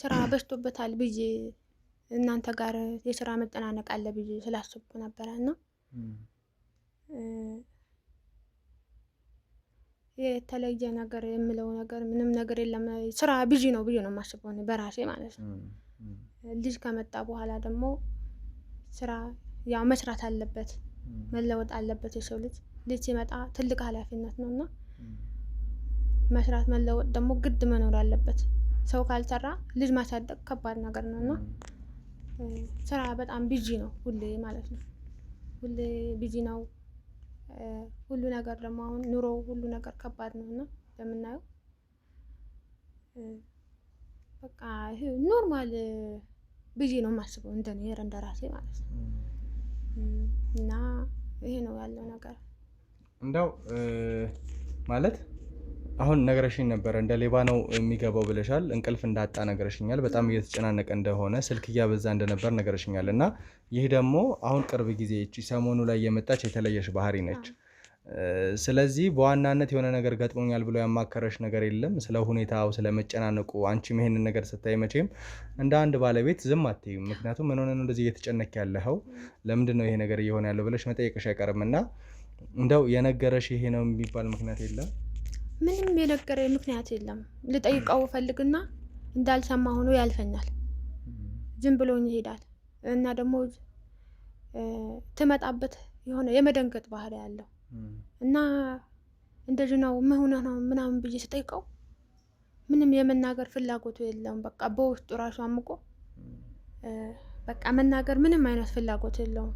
ስራ በዝቶበታል ብዬ እናንተ ጋር የስራ መጨናነቅ አለ ብዬ ስላሰብኩ ነበረ እና የተለየ ነገር የምለው ነገር ምንም ነገር የለም። ስራ ቢዚ ነው ብዬ ነው የማስበው በራሴ ማለት ነው። ልጅ ከመጣ በኋላ ደግሞ ስራ ያው መስራት አለበት፣ መለወጥ አለበት። የሰው ልጅ ሲመጣ ትልቅ ኃላፊነት ነው እና መስራት መለወጥ ደግሞ ግድ መኖር አለበት። ሰው ካልሰራ ልጅ ማሳደግ ከባድ ነገር ነው እና ስራ በጣም ቢዚ ነው ሁሌ ማለት ነው። ሁሌ ቢዚ ነው። ሁሉ ነገር ደግሞ አሁን ኑሮ ሁሉ ነገር ከባድ ነው እና እንደምናየው በቃ ይሄ ኖርማል ቢዚ ነው የማስበው እንደኔ እንደራሴ ማለት ነው። እና ይሄ ነው ያለው ነገር። እንደው ማለት አሁን ነገረሽኝ ነበር እንደ ሌባ ነው የሚገባው ብለሻል። እንቅልፍ እንዳጣ ነገረሽኛል። በጣም እየተጨናነቀ እንደሆነ ስልክ እያበዛ እንደነበር ነገረሽኛል። እና ይህ ደግሞ አሁን ቅርብ ጊዜ እቺ ሰሞኑ ላይ የመጣች የተለየሽ ባህሪ ነች። ስለዚህ በዋናነት የሆነ ነገር ገጥሞኛል ብሎ ያማከረሽ ነገር የለም? ስለ ሁኔታው ስለ መጨናነቁ አንቺም ይሄንን ነገር ስታይ መቼም እንደ አንድ ባለቤት ዝም አትይም። ምክንያቱም ምን ሆነ ነው እንደዚህ እየተጨነክ ያለኸው? ለምንድን ነው ይሄ ነገር እየሆነ ያለው ብለሽ መጠየቅሽ አይቀርም። እና እንደው የነገረሽ ይሄ ነው የሚባል ምክንያት የለም? ምንም የነገረኝ ምክንያት የለም። ልጠይቀው ፈልግና እንዳልሰማ ሆኖ ያልፈኛል። ዝም ብሎኝ ይሄዳል እና ደግሞ ትመጣበት የሆነ የመደንገጥ ባህሪ ያለው እና እንደዚህ ነው ምን ነው ምናምን ብዬ ስጠይቀው ምንም የመናገር ፍላጎቱ የለውም። በቃ በውስጡ ራሱ አምቆ በቃ መናገር ምንም አይነት ፍላጎት የለውም።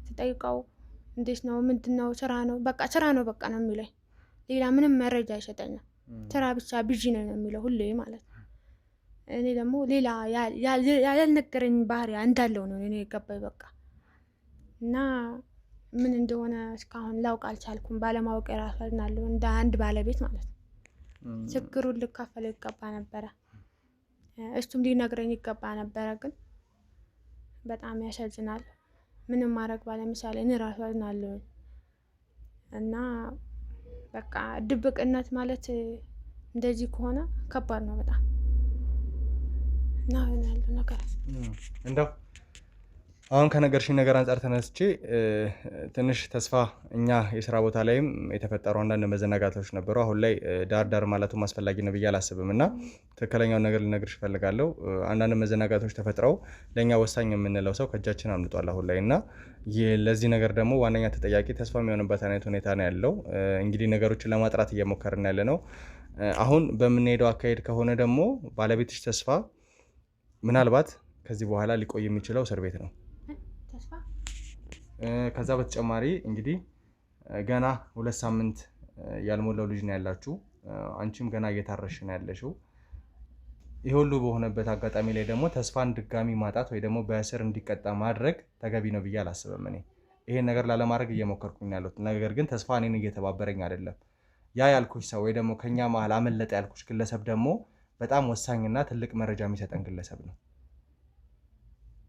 ስጠይቀው እንዴት ነው ምንድነው ስራ ነው በቃ ስራ ነው በቃ ነው የሚለኝ። ሌላ ምንም መረጃ አይሰጠኝም። ስራ ብቻ ቢዚ ነው የሚለው ሁሌ ማለት ነው። እኔ ደግሞ ሌላ ያልነገረኝ ባህሪ እንዳለው ነው እኔ የገባኝ በቃ። እና ምን እንደሆነ እስካሁን ላውቅ አልቻልኩም። ባለማወቅ የራሱ አዝናለሁ እንደ አንድ ባለቤት ማለት ነው። ችግሩን ልካፈለው ይገባ ነበረ፣ እሱም ሊነግረኝ ይገባ ነበረ። ግን በጣም ያሳዝናል። ምንም ማድረግ ባለምሳሌ እኔ ራሱ አዝናለሁ እና በቃ ድብቅነት ማለት እንደዚህ ከሆነ ከባድ ነው በጣም። እና ያለው ነገር እንደው አሁን ከነገርሽኝ ነገር አንጻር ተነስቼ ትንሽ ተስፋ እኛ የስራ ቦታ ላይም የተፈጠሩ አንዳንድ መዘናጋቶች ነበሩ። አሁን ላይ ዳር ማለቱ አስፈላጊ ነው ብዬ አላስብም እና ትክክለኛውን ነገር ልነግርሽ እፈልጋለሁ። አንዳንድ መዘናጋቶች ተፈጥረው ለእኛ ወሳኝ የምንለው ሰው ከእጃችን አምልጧል አሁን ላይ እና ለዚህ ነገር ደግሞ ዋነኛ ተጠያቂ ተስፋ የሚሆንበት አይነት ሁኔታ ነው ያለው። እንግዲህ ነገሮችን ለማጥራት እየሞከርን ያለ ነው። አሁን በምንሄደው አካሄድ ከሆነ ደግሞ ባለቤትሽ ተስፋ ምናልባት ከዚህ በኋላ ሊቆይ የሚችለው እስር ቤት ነው። ከዛ በተጨማሪ እንግዲህ ገና 2 ሳምንት ያልሞላው ልጅ ነው ያላችሁ። አንቺም ገና እየታረሽ ነው ያለሽው። ይሄ ሁሉ በሆነበት አጋጣሚ ላይ ደግሞ ተስፋን ድጋሚ ማጣት ወይ ደግሞ በእስር እንዲቀጣ ማድረግ ተገቢ ነው ብዬ አላስብም። እኔ ይሄን ነገር ላለማድረግ እየሞከርኩኝ ያለሁት ነገር ግን ተስፋ እኔን እየተባበረኝ አይደለም። ያ ያልኩሽ ሰው ወይ ደግሞ ከኛ መሀል አመለጠ ያልኩሽ ግለሰብ ደግሞ በጣም ወሳኝና ትልቅ መረጃ የሚሰጠን ግለሰብ ነው።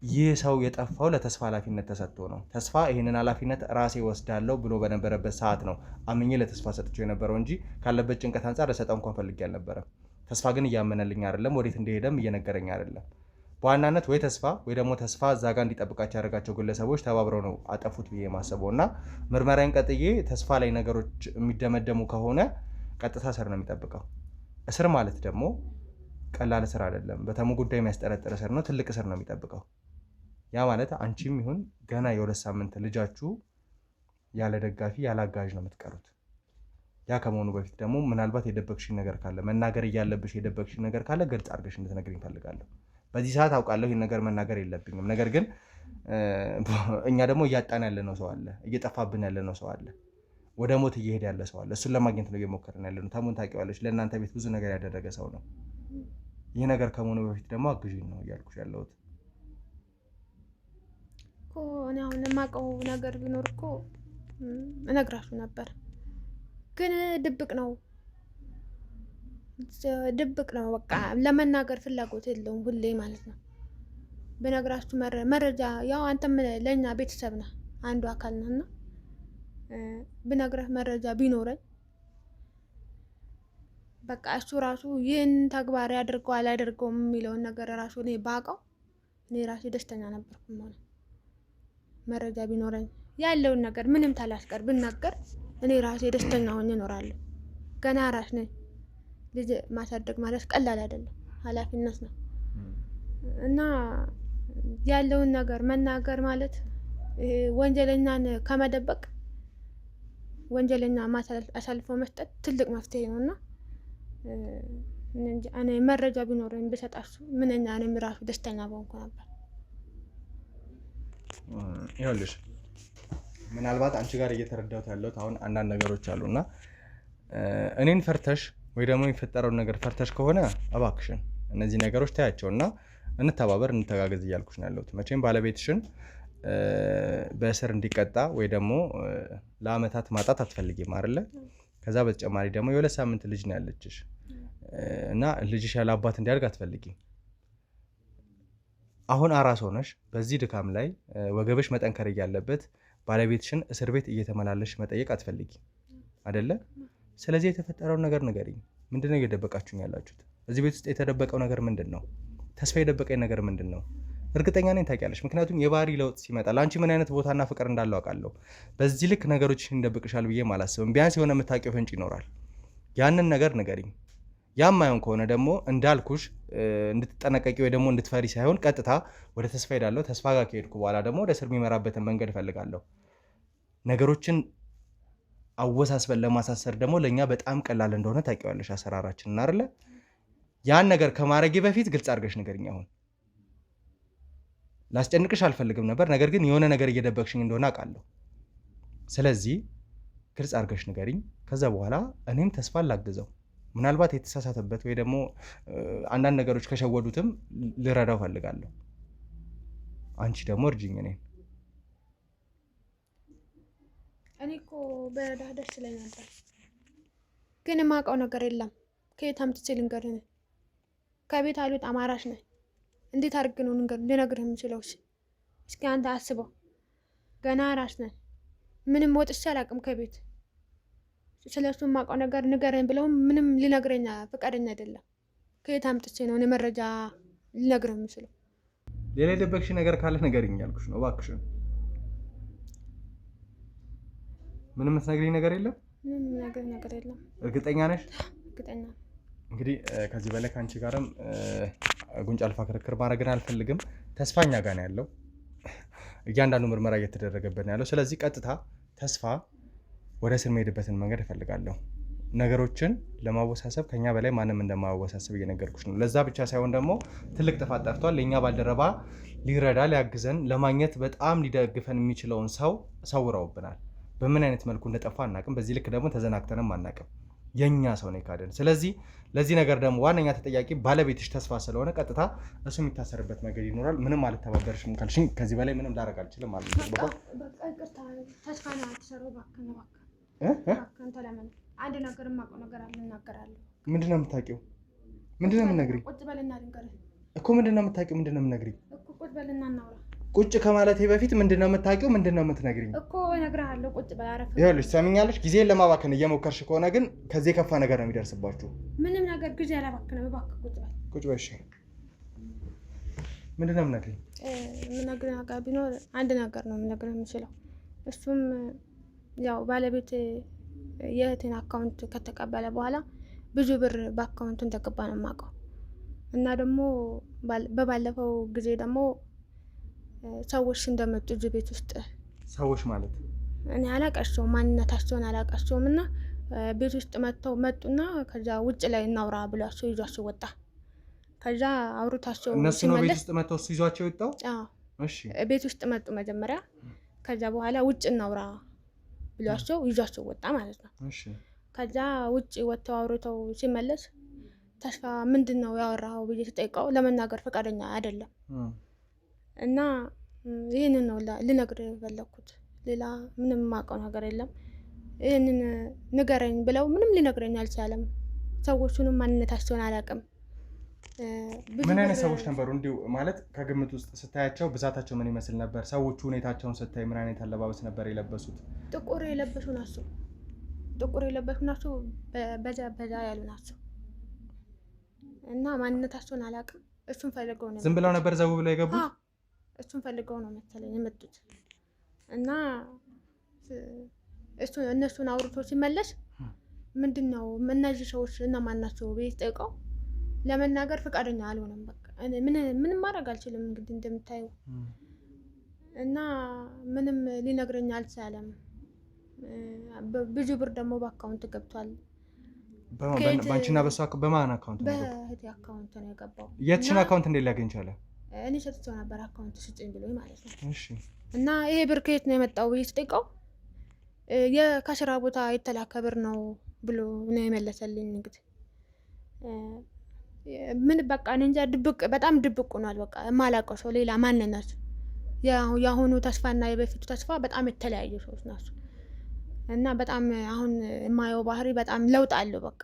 ይህ ሰው የጠፋው ለተስፋ ኃላፊነት ተሰጥቶ ነው። ተስፋ ይህንን ኃላፊነት ራሴ ወስዳለሁ ብሎ በነበረበት ሰዓት ነው አምኜ ለተስፋ ሰጥቼው የነበረው እንጂ ካለበት ጭንቀት አንጻር ለሰጠው እንኳን ፈልጌ አልነበረም። ተስፋ ግን እያመነልኝ አይደለም፣ ወዴት እንደሄደም እየነገረኝ አይደለም። በዋናነት ወይ ተስፋ ወይ ደግሞ ተስፋ እዛ ጋር እንዲጠብቃቸው ያደረጋቸው ግለሰቦች ተባብረው ነው አጠፉት ብዬ ማሰበው እና ምርመራን ቀጥዬ ተስፋ ላይ ነገሮች የሚደመደሙ ከሆነ ቀጥታ እስር ነው የሚጠብቀው። እስር ማለት ደግሞ ቀላል እስር አይደለም። በተሙ ጉዳይ የሚያስጠረጥር እስር ነው። ትልቅ እስር ነው የሚጠብቀው። ያ ማለት አንቺም ይሁን ገና የ2 ሳምንት ልጃችሁ ያለ ደጋፊ ያለ አጋዥ ነው የምትቀሩት። ያ ከመሆኑ በፊት ደግሞ ምናልባት የደበቅሽኝ ነገር ካለ መናገር እያለብሽ የደበቅሽኝ ነገር ካለ ግልጽ አድርገሽ እንድትነግሪኝ እፈልጋለሁ። በዚህ ሰዓት አውቃለሁ ይህን ነገር መናገር የለብኝም። ነገር ግን እኛ ደግሞ እያጣን ያለ ነው ሰው አለ፣ እየጠፋብን ያለ ነው ሰው አለ፣ ወደ ሞት እየሄደ ያለ ሰው አለ። እሱን ለማግኘት ነው እየሞከርን ያለ ነው። ተሙን ታውቂዋለሽ። ለእናንተ ቤት ብዙ ነገር ያደረገ ሰው ነው ይህ ነገር ከመሆኑ በፊት ደግሞ አግዥኝ ነው እያልኩሽ ያለሁት እኮ። እኔ አሁን የማውቀው ነገር ቢኖር እኮ እነግራችሁ ነበር፣ ግን ድብቅ ነው በቃ ለመናገር ፍላጎት የለውም ሁሌ ማለት ነው። በነገራችሁ መረጃ ያው አንተም ለእኛ ቤተሰብ ነህ፣ አንዱ አካል ነህና ብነግረህ መረጃ ቢኖረኝ በቃ እሱ ራሱ ይህን ተግባር ያደርገው አላደርገውም የሚለውን ነገር ራሱ እኔ ባውቀው እኔ ራሴ ደስተኛ ነበርኩም። ሆነ መረጃ ቢኖረኝ ያለውን ነገር ምንም ታላስቀር ብናገር እኔ ራሴ ደስተኛ ሆኜ እኖራለሁ። ገና ራስ ነኝ። ልጅ ማሳደግ ማለት ቀላል አይደለም፣ ኃላፊነት ነው እና ያለውን ነገር መናገር ማለት ወንጀለኛን ከመደበቅ ወንጀለኛ አሳልፎ መስጠት ትልቅ መፍትሄ ነውና እኔ መረጃ ቢኖረኝ ብሰጣችሁ ምንኛ እኔም ራሱ ደስተኛ በሆንኩ ነበር። ይኸውልሽ ምናልባት አንቺ ጋር እየተረዳሁት ያለሁት አሁን አንዳንድ ነገሮች አሉና እኔን ፈርተሽ ወይ ደግሞ የሚፈጠረውን ነገር ፈርተሽ ከሆነ እባክሽን እነዚህ ነገሮች ታያቸውና እንተባበር እንተጋገዝ እያልኩሽ ነው ያለሁት። መቼም ባለቤትሽን በእስር እንዲቀጣ ወይ ደግሞ ለአመታት ማጣት አትፈልጊም አይደለ? ከዛ በተጨማሪ ደግሞ የ2 ሳምንት ልጅ ነው ያለችሽ እና ልጅሽ ያለ አባት እንዲያድግ አትፈልጊም። አሁን አራስ ሆነሽ በዚህ ድካም ላይ ወገብሽ መጠንከር እያለበት ባለቤትሽን እስር ቤት እየተመላለሽ መጠየቅ አትፈልጊም አይደለ? ስለዚህ የተፈጠረውን ነገር ንገሪኝ። ምንድነው እየደበቃችሁኝ ያላችሁት? እዚህ ቤት ውስጥ የተደበቀው ነገር ምንድን ነው? ተስፋ የደበቀኝ ነገር ምንድን ነው? እርግጠኛ ነኝ ታውቂያለሽ። ምክንያቱም የባህሪ ለውጥ ሲመጣ ለአንቺ ምን አይነት ቦታና ፍቅር እንዳለው አውቃለሁ። በዚህ ልክ ነገሮችን ይደብቅሻል ብዬ አላስብም። ቢያንስ የሆነ የምታውቂው ፍንጭ ይኖራል። ያንን ነገር ንገሪኝ። ያም አይሆን ከሆነ ደግሞ እንዳልኩሽ እንድትጠነቀቂ ወይ ደግሞ እንድትፈሪ ሳይሆን ቀጥታ ወደ ተስፋ ሄዳለሁ። ተስፋ ጋር ከሄድኩ በኋላ ደግሞ ወደ እስር የሚመራበትን መንገድ እፈልጋለሁ። ነገሮችን አወሳስበን ለማሳሰር ደግሞ ለእኛ በጣም ቀላል እንደሆነ ታውቂዋለሽ አሰራራችን አይደለ? ያን ነገር ከማድረጌ በፊት ግልጽ አድርገሽ ንገሪኝ። አሁን ላስጨንቅሽ አልፈልግም ነበር፣ ነገር ግን የሆነ ነገር እየደበቅሽኝ እንደሆነ አውቃለሁ። ስለዚህ ግልጽ አድርገሽ ንገሪኝ። ከዛ በኋላ እኔም ተስፋ ላግዘው። ምናልባት የተሳሳተበት ወይ ደግሞ አንዳንድ ነገሮች ከሸወዱትም ልረዳው ፈልጋለሁ። አንቺ ደግሞ እርጅኝ እኔን። እኔ እኮ በረዳህ ደስ ይለኝ ነበር፣ ግን የማውቀው ነገር የለም። ከየት አምጥቼ ልንገርህ? ከቤት አልወጣም፣ አራሽ ነኝ። እንዴት አድርግ ነው ልነግርህ የምችለው? እስኪ አንተ አስበው። ገና አራሽ ነኝ፣ ምንም ወጥቼ አላውቅም ከቤት። ስለሱ የማውቀው ነገር ንገረኝ ብለውም ምንም ሊነግረኝ ፈቃደኛ አይደለም። ከየት አምጥቼ ነው እኔ መረጃ ልነግርህ የምችለው? ሌላ የደበቅሽ ነገር ካለ ንገሪኝ ያልኩሽ ነው። እባክሽን ምንም የምትነግሪኝ ነገር የለም? ምንም ነገር የለም። እርግጠኛ ነሽ? እርግጠኛ። እንግዲህ ከዚህ በላይ ከአንቺ ጋርም ጉንጭ አልፋ ክርክር ማድረግን አልፈልግም። ተስፋኛ ጋር ነው ያለው፣ እያንዳንዱ ምርመራ እየተደረገበት ነው ያለው። ስለዚህ ቀጥታ ተስፋ ወደ እስር መሄድበትን መንገድ እፈልጋለሁ። ነገሮችን ለማወሳሰብ ከኛ በላይ ማንም እንደማወሳሰብ እየነገርኩሽ ነው። ለዛ ብቻ ሳይሆን ደግሞ ትልቅ ጥፋት ጠፍቷል። የኛ ባልደረባ ሊረዳ ሊያግዘን ለማግኘት በጣም ሊደግፈን የሚችለውን ሰው ሰውረውብናል። በምን አይነት መልኩ እንደጠፋ አናቅም። በዚህ ልክ ደግሞ ተዘናግተንም አናቅም። የኛ ሰው ነው ካደን። ስለዚህ ለዚህ ነገር ደግሞ ዋነኛ ተጠያቂ ባለቤትሽ ተስፋ ስለሆነ ቀጥታ እሱ የሚታሰርበት መንገድ ይኖራል። ምንም አልተባበርሽም ካልሽኝ ከዚህ በላይ ምንም ላደርግ አልችልም ማለት ነው። በቃ ይቅርታ፣ ተስፋ ነው አትሰሩ። እባክህን ተለመን። አንድ ነገር የማውቀው ነገር አለ፣ እናገራለሁ። ምንድን ነው የምታውቂው? ምንድን ነው የምትነግሪኝ? ቁጭ በልና ልንገርህ እኮ። ምንድን ነው የምታውቂው? ምንድን ነው የምትነግሪኝ እኮ? ቁጭ በልና እናውራ። ቁጭ ከማለቴ በፊት ምንድን ነው የምታውቂው? ምንድን ነው የምትነግሪኝ እኮ? እነግርሃለሁ። ቁጭ በል አረፍ። ይኸውልሽ፣ ትሰሚኛለሽ? ጊዜን ለማባከን እየሞከርሽ ከሆነ ግን ከዚህ የከፋ ነገር ነው የሚደርስባችሁ። ምንም ነገር ጊዜ አላባክንም። እባክህ ቁጭ በል። ቁጭ በል። እሺ፣ ምንድን ነው የምትነግሪኝ? የምነግርህ ነገር ቢኖር አንድ ነገር ነው የምነግርህ የምችለው። እሱም ያው ባለቤት የእህቴን አካውንት ከተቀበለ በኋላ ብዙ ብር በአካውንቱ እንደገባ ነው የማውቀው። እና ደግሞ በባለፈው ጊዜ ደግሞ ሰዎች እንደመጡ እዚህ ቤት ውስጥ። ሰዎች ማለት እኔ አላውቃቸውም፣ ማንነታቸውን አላውቃቸውም። እና ቤት ውስጥ መጡና ከዛ ውጭ ላይ እናውራ ብሏቸው ይዟቸው ወጣ። ከዛ አውሩታቸው እነሱ ነው ቤት ውስጥ መጥተው እሱ ይዟቸው የወጣው? እሺ፣ ቤት ውስጥ መጡ መጀመሪያ። ከዛ በኋላ ውጭ እናውራ ብሏቸው ይዟቸው ወጣ ማለት ነው። እሺ፣ ከዛ ውጭ ወጥተው አውርተው ሲመለስ ተስፋ ምንድን ነው ያወራኸው ብዬ ስጠይቀው ለመናገር ፈቃደኛ አይደለም። እና ይህንን ነው ልነግርህ የፈለኩት። ሌላ ምንም የማውቀው ነገር የለም። ይህንን ንገረኝ ብለው ምንም ሊነግረኝ አልቻለም። ሰዎቹንም ማንነታቸውን አላውቅም። ምን አይነት ሰዎች ነበሩ? እንዲሁ ማለት ከግምት ውስጥ ስታያቸው ብዛታቸው ምን ይመስል ነበር? ሰዎቹ ሁኔታቸውን ስታይ ምን አይነት አለባበስ ነበር የለበሱት? ጥቁር የለበሱ ናቸው። በዛ ያሉ ናቸው። እና ማንነታቸውን አላውቅም። እሱን ፈልገው ነው ዝም ብለው ነበር ዘው ብለው የገቡት። እሱን ፈልገው ነው መሰለኝ የመጡት። እና እነሱን አውርቶ ሲመለስ ምንድን ነው እነዚህ ሰዎች እነማን ናቸው ብዬ ስጠይቀው ለመናገር ፈቃደኛ አልሆነም። በቃ ምንም ማድረግ አልችልም እንግዲህ እንደምታየው። እና ምንም ሊነግረኝ አልቻለም። ብዙ ብር ደግሞ በአካውንት ገብቷል። ባንቺና በሷ በማን አካውንት ነው? በእህቴ አካውንት ነው የገባው። የትሽን አካውንት እንዴት ሊያገኝ ቻለ? እኔ ሰጥቼው ነበር አካውንት ስጭኝ ብሎኝ ማለት ነው። እሺ። እና ይሄ ብር ከየት ነው የመጣው ብዬ ስጠይቀው ከስራ ቦታ የተላከ ብር ነው ብሎ ነው የመለሰልኝ። እንግዲህ ምን በቃ እኔ እንጃ በጣም ድብቅ ሆኗል። በቃ የማላውቀው ሰው ሌላ ማንነት። የአሁኑ ተስፋና የበፊቱ ተስፋ በጣም የተለያዩ ሰዎች ናቸው። እና በጣም አሁን የማየው ባህሪ በጣም ለውጥ አለው በቃ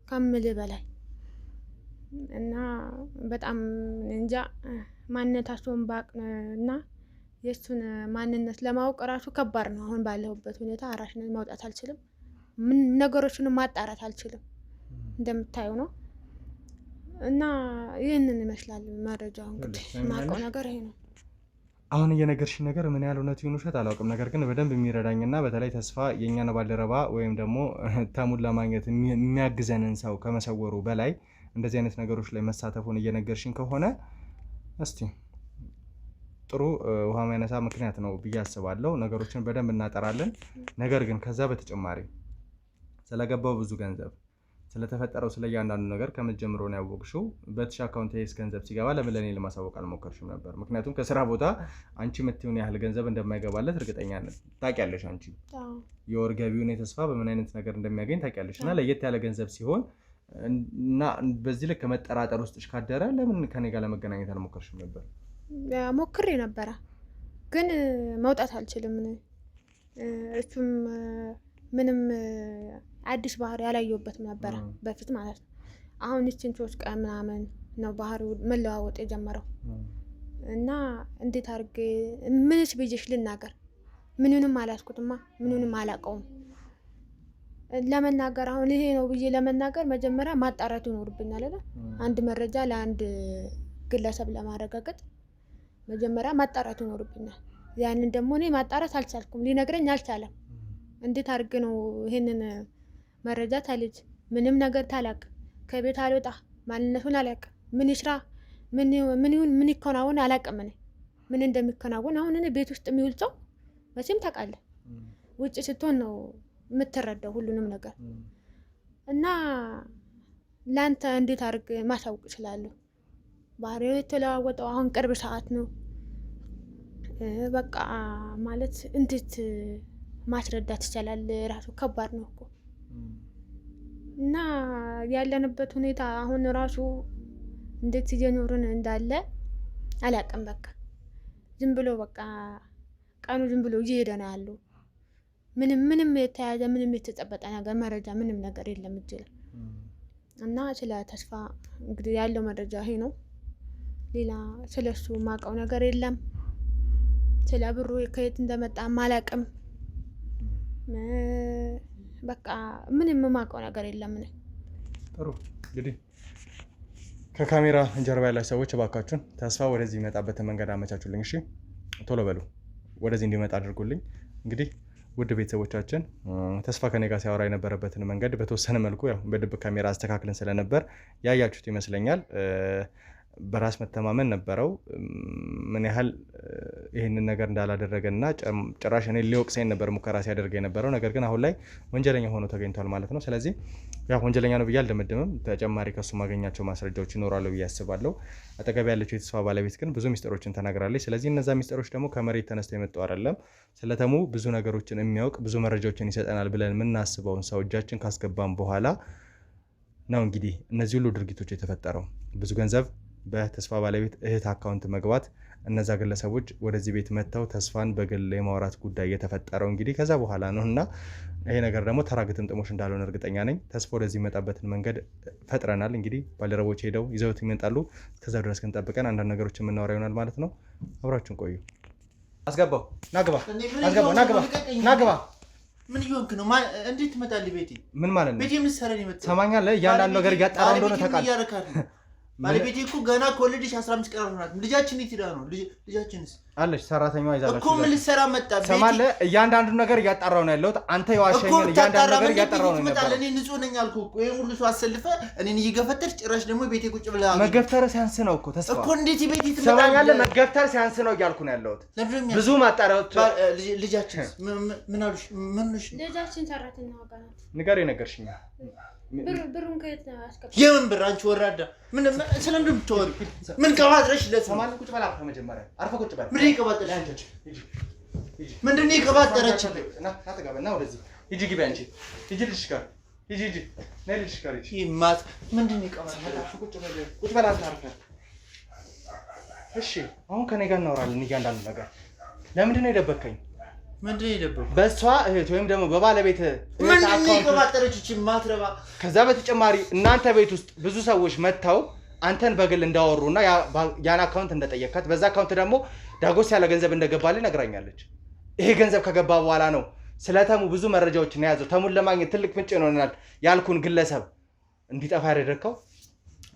ከምልህ በላይ። እና በጣም እንጃ ማንነታቸውን ባቅ እና የእሱን ማንነት ለማወቅ ራሱ ከባድ ነው። አሁን ባለሁበት ሁኔታ አራሽነት ማውጣት አልችልም። ምን ነገሮችን ማጣራት አልችልም እንደምታየው ነው። እና ይህንን ይመስላል መረጃው። እንግዲህ የማውቀው ነገር ይሄ ነው። አሁን እየነገርሽኝ ነገር ምን ያህል እውነት ይሁን ውሸት አላውቅም። ነገር ግን በደንብ የሚረዳኝና በተለይ ተስፋ የእኛን ባልደረባ ወይም ደግሞ ተሙን ለማግኘት የሚያግዘንን ሰው ከመሰወሩ በላይ እንደዚህ አይነት ነገሮች ላይ መሳተፉን እየነገርሽኝ ከሆነ እስቲ ጥሩ ውሃ ማይነሳ ምክንያት ነው ብዬ አስባለሁ። ነገሮችን በደንብ እናጠራለን። ነገር ግን ከዛ በተጨማሪ ስለገባው ብዙ ገንዘብ ስለተፈጠረው ስለእያንዳንዱ ነገር ከምትጀምሮ ነው ያወቅሽው። በትሽ አካውንት ይሄስ ገንዘብ ሲገባ ለምን ለኔ ለማሳወቅ አልሞከርሽም ነበር? ምክንያቱም ከስራ ቦታ አንቺ የምትሆን ያህል ገንዘብ እንደማይገባለት እርግጠኛ ነኝ። ታውቂያለሽ። አንቺ የወር ገቢውን የተስፋ በምን አይነት ነገር እንደሚያገኝ ታውቂያለሽ። እና ለየት ያለ ገንዘብ ሲሆን እና በዚህ ልክ መጠራጠር ውስጥሽ ካደረ ለምን ከኔ ጋር ለመገናኘት አልሞከርሽም ነበር? ሞክሬ ነበረ ግን መውጣት አልችልም። እሱም ምንም አዲስ ባህሪ ያላየሁበትም ነበረ በፊት ማለት ነው። አሁን እቺን 3 ቀን ምናምን ነው ባህሪው መለዋወጥ የጀመረው። እና እንዴት አድርጌ ምንስ ብዬሽ ልናገር? ምንንም አላስኩትማ፣ ምንንም አላውቀውም ለመናገር። አሁን ይሄ ነው ብዬ ለመናገር መጀመሪያ ማጣራት ይኖርብኛል አይደል? አንድ መረጃ ለአንድ ግለሰብ ለማረጋገጥ መጀመሪያ ማጣራት ይኖርብኛል። ያንን ደግሞ እኔ ማጣራት አልቻልኩም፣ ሊነግረኝ አልቻለም። እንዴት አድርጌ ነው ይሄንን መረጃ ታልጅ ምንም ነገር ታላቅ ከቤት አልወጣ ማንነቱን አላቅ ምን ይስራ ምን ይሁን ምን ይከናወን አላቅም። እኔ ምን እንደሚከናወን አሁን እኔ ቤት ውስጥ የሚውል ሰው መቼም ታውቃለህ፣ ውጭ ስትሆን ነው የምትረዳው ሁሉንም ነገር። እና ላንተ እንዴት አድርጌ ማሳወቅ እችላለሁ? ባህሪው የተለዋወጠው አሁን ቅርብ ሰዓት ነው። በቃ ማለት እንዴት ማስረዳት ይቻላል? ራሱ ከባድ ነው እኮ። እና ያለንበት ሁኔታ አሁን ራሱ እንዴት እየኖርን እንዳለ አላውቅም። በቃ ዝም ብሎ በቃ ቀኑ ዝም ብሎ እየሄደ ነው ያለው። ምንም የተያዘ ምንም የተጨበጠ ነገር መረጃ ምንም ነገር የለም እጅ ላይ። እና ስለ ተስፋ እንግዲህ ያለው መረጃ ይሄ ነው። ሌላ ስለሱ ማውቀው ነገር የለም። ስለ ብሩ ከየት እንደመጣ አላውቅም። በቃ ምንም የማውቀው ነገር የለም። ጥሩ እንግዲህ ከካሜራ ጀርባ ያላችሁ ሰዎች እባካችሁን ተስፋ ወደዚህ የሚመጣበትን መንገድ አመቻቹልኝ። እሺ ቶሎ በሉ ወደዚህ እንዲመጣ አድርጉልኝ። እንግዲህ ውድ ቤተሰቦቻችን ተስፋ ከኔ ጋር ሲያወራ የነበረበትን መንገድ በተወሰነ መልኩ ያው በድብቅ ካሜራ አስተካክለን ስለነበር ያያችሁት ይመስለኛል። በራስ መተማመን ነበረው። ምን ያህል ይህንን ነገር እንዳላደረገና ጭራሽ እኔ ሊወቅሰኝ ነበር ሙከራ ሲያደርግ የነበረው። ነገር ግን አሁን ላይ ወንጀለኛ ሆኖ ተገኝቷል ማለት ነው። ስለዚህ ያው ወንጀለኛ ነው ብዬ አልደመድምም። ተጨማሪ ከሱ ማገኛቸው ማስረጃዎች ይኖራሉ ብዬ አስባለሁ። አጠገብ ያለችው የተስፋ ባለቤት ግን ብዙ ሚስጥሮችን ተናግራለች። ስለዚህ እነዛ ሚስጥሮች ደግሞ ከመሬት ተነስተው የመጡ አይደለም። ስለተሙ ብዙ ነገሮችን የሚያውቅ ብዙ መረጃዎችን ይሰጠናል ብለን የምናስበውን ሰው እጃችን ካስገባን በኋላ ነው እንግዲህ እነዚህ ሁሉ ድርጊቶች የተፈጠረው። ብዙ ገንዘብ በተስፋ ባለቤት እህት አካውንት መግባት እነዛ ግለሰቦች ወደዚህ ቤት መጥተው ተስፋን በግል የማውራት ጉዳይ የተፈጠረው እንግዲህ ከዛ በኋላ ነውና ይሄ ነገር ደግሞ ተራ ግጥምጥሞሽ እንዳልሆነ እርግጠኛ ነኝ። ተስፋ ወደዚህ መጣበትን መንገድ ፈጥረናል። እንግዲህ ባልደረቦች ሄደው ይዘውት ይመጣሉ። እስከዛ ድረስ ግን ጠብቀን አንዳንድ ነገሮችን የምናወራ ይሆናል ማለት ነው። አብራችሁን ቆዩ። አስገባው ናግባ ምን ይሆንክ ነው? እንዴት ትመጣለህ ቤቴ? ምን ማለት ነው? ቤቴ ምን ሰራኝ መጣ? ሰማኛለህ? እያንዳንዱ ነገር እያጣራው እንደሆነ ታውቃለህ። ባለቤቴ እኮ ገና ኮሌጅ 15 ቀን ሆናት። ልጃችን የት ሄዳ ነው? ልጃችንስ አለች ሰራተኛዋ ይዛለች እኮ። ምን ልትሰራ መጣ? ሰማለህ? እያንዳንዱ ነገር እያጣራው ነው ያለሁት። አንተ የዋሸኸኝ እያንዳንዱ ነገር እያጣራው ነው ያለሁት። እኔ ንጹህ ነኝ አልኩህ እኮ። ይሄን ሁሉ ሰው አሰልፈህ እኔን እየገፈተርሽ ጭራሽ ደግሞ ቤቴ ቁጭ ብለህ መገፍተር ሲያንስ ነው እኮ ተስፋ እኮ። እንዴት ቤቴ ትመጣለህ? ሰማኛለህ? መገፍተር ሲያንስ ነው እያልኩ ነው ያለሁት። ብዙ ማጣሪያዎች። ልጃችንስ ምን አሉሽ? ምንሽ? ልጃችን ሰራተኛ ዋጋ ናት። ንገረኝ፣ ነገርሽኝ። ብሩን ከየት ነው ያስቀምጥ? የምን ብር? አንቺ ወራዳ ምን ስለምን ብትወሪ? ምን ቀባጥረሽ ለሰማን? ቁጭ በል አርፈህ መጀመሪያ አርፈህ ቁጭ በል። ምን ይቀባጥረሽ? አንቺ ምንድን ነው የቀባጠረች? ና ተጋበና ወደዚህ ሂጂ፣ ግቢ አንቺ ሂጂ፣ ልጅሽ ጋር ሂጂ፣ ነይ ልጅሽ ጋር ሂጂ። ይማት ምንድን ነው የቀባጠረች? ቁጭ በል አንተ አርፈህ። እሺ አሁን ከኔ ጋር እናወራለን እያንዳንዱ ነገር። ለምንድን ነው የደበከኝ? ምንድን ነው የደበከው? በእሷ እህት ወይም ደግሞ በባለቤት ምንድን ነው የቀባጠረች? እቺ ማትረባ። ከዛ በተጨማሪ እናንተ ቤት ውስጥ ብዙ ሰዎች መጥተው አንተን በግል እንዳወሩና ያን አካውንት እንደጠየካት በዛ አካውንት ደግሞ ዳጎስ ያለ ገንዘብ እንደገባልህ ነግራኛለች። ይሄ ገንዘብ ከገባ በኋላ ነው ስለ ተሙ ብዙ መረጃዎችን የያዘው። ተሙን ለማግኘት ትልቅ ፍንጭ ይሆናል ያልኩን ግለሰብ እንዲጠፋ ያደረከው።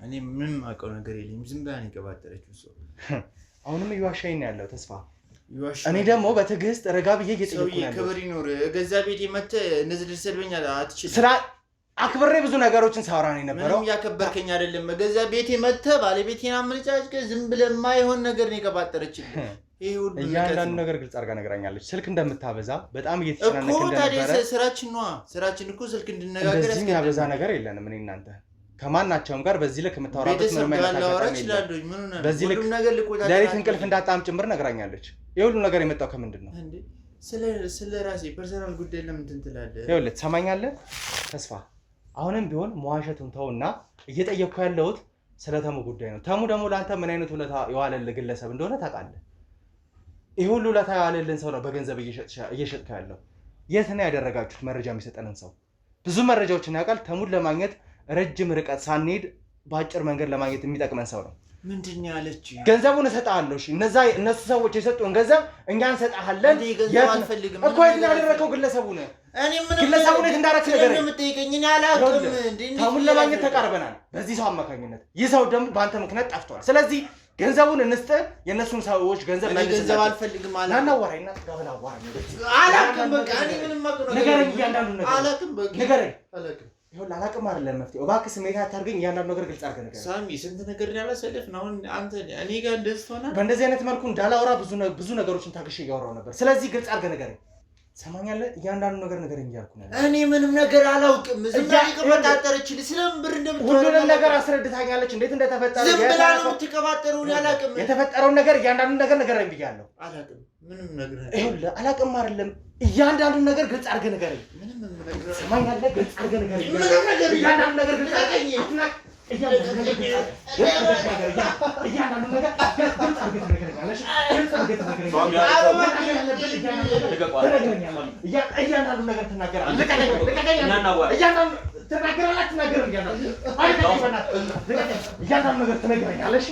እኔ ምንም አውቀው ነገር የለኝም። ዝም ብላ ነው የቀባጠረችው እሷ። አሁንም እየዋሻኝ ነው ያለው ተስፋ። እኔ ደግሞ በትዕግስት ረጋ ብዬ እየጠየኩ ነው ያለው። ክብር ይኖር። ገዛ ቤቴ መተህ እንደዚህ ልትሰድበኝ አትችልም። ስራ አክብሬ ብዙ ነገሮችን ሳወራ ነው የነበረው። ምንም ያከበርከኝ አይደለም። ገዛ ቤቴ መተህ ባለቤቴን አመነጫጭቀህ ዝም ብለህ የማይሆን ነገር ነው የቀባጠረችልኝ። ይሄ ሁሉ እያንዳንዱ ነገር ግልጽ አድርጋ ነግራኛለች። ስልክ እንደምታበዛ በጣም እየተጨናነቀ እኮ። እንደነበረ ታዲያ ስራችን ነው። ስራችን እኮ ስልክ እንድነጋገር ያስገድዳል። እንደዚህ የሚያበዛ ነገር የለንም። እኔ እናንተ ከማናቸውም ጋር በዚህ ልክ የምታወራበት ምንም አይነት አጋጣሚ የለም። በዚህ ልክ ለሊት እንቅልፍ እንዳጣም ጭምር ነግራኛለች። የሁሉ ነገር የመጣው ከምንድን ነው? ስለ ራሴ ፐርሰናል ጉዳይ ለምን ትላለህ? ይኸውልህ ትሰማኛለህ ተስፋ፣ አሁንም ቢሆን መዋሸቱን ተውና እየጠየቅኩ ያለሁት ስለ ተሙ ጉዳይ ነው። ተሙ ደግሞ ለአንተ ምን አይነት ውለታ የዋለልህ ግለሰብ እንደሆነ ታውቃለህ። ይህ ሁሉ ውለታ የዋለልን ሰው ነው በገንዘብ እየሸጥከው ያለው። የት ነው ያደረጋችሁት? መረጃ የሚሰጠንን ሰው ብዙ መረጃዎችን ያውቃል። ተሙን ለማግኘት ረጅም ርቀት ሳንሄድ በአጭር መንገድ ለማግኘት የሚጠቅመን ሰው ነው። ምንድን ነው ያለችው? ገንዘቡን እሰጥሃለሁ። እሺ እነሱ ሰዎች የሰጡን ገንዘብ እኛ እንሰጥሃለን። አልፈልግም እኮ የት ያደረከው ግለሰቡን? ግለሰቡን የት እንዳደረክ ነገር የምጠይቀኝ እኔ አላውቅም። ተሙን ለማግኘት ተቃርበናል በዚህ ሰው አማካኝነት። ይህ ሰው ደግሞ በአንተ ምክንያት ጠፍቷል። ስለዚህ ገንዘቡን እንስጥህ። የእነሱን ሰዎች ገንዘብ ገንዘብ አልፈልግም አለ። ናና ወራይና ተጋበላ ወራ አላውቅም። በቃ እኔ ምንም አውቀው ንገረኝ። እያንዳንዱ ነገር አላውቅም። በቃ ንገረኝ። አላውቅም። ይሁን አላውቅም አይደለም መፍትሄው። እባክህ ስሜት አታርገኝ። እያንዳንዱ ነገር ግልጽ አድርገህ ንገረኝ። ሳሚ ስንት ነገር ያላሰለፍ ነው። አሁን አንተ እኔ ጋር እንደዚህ ትሆናለህ? በእንደዚህ አይነት መልኩ እንዳላወራ ብዙ ነገሮችን ታግሼ እያወራሁ ነበር። ስለዚህ ግልጽ አድርገህ ንገረኝ። ሰማኛለህ? እያንዳንዱ ነገር ንገረኝ እያልኩ ነው። እኔ ምንም ነገር አላውቅም። ዝም ብላ ተቀባጠረችልኝ። ስለምን ብር እንደምትወራ ሁሉንም ነገር አስረድታኛለች። እንዴት እንደተፈጠረ ዝም ብላ ነው የምትቀባጠረው። እኔ አላውቅም። የተፈጠረውን ነገር እያንዳንዱ ነገር ንገረኝ ብያለሁ። አላውቅም። ምንም ነገር ይኸውልህ አላውቅም አይደለም። እያንዳንዱ ነገር ግልጽ አድርገህ ንገረኝ። ምንም ነገር ሰማኛለህ? ግልጽ አድርገህ ንገረኝ። ምንም ነገር እያንዳንዱ ነገር ግልጽ አድርገህ እያንዳንዱ ነገር ትነግረኛለሽ።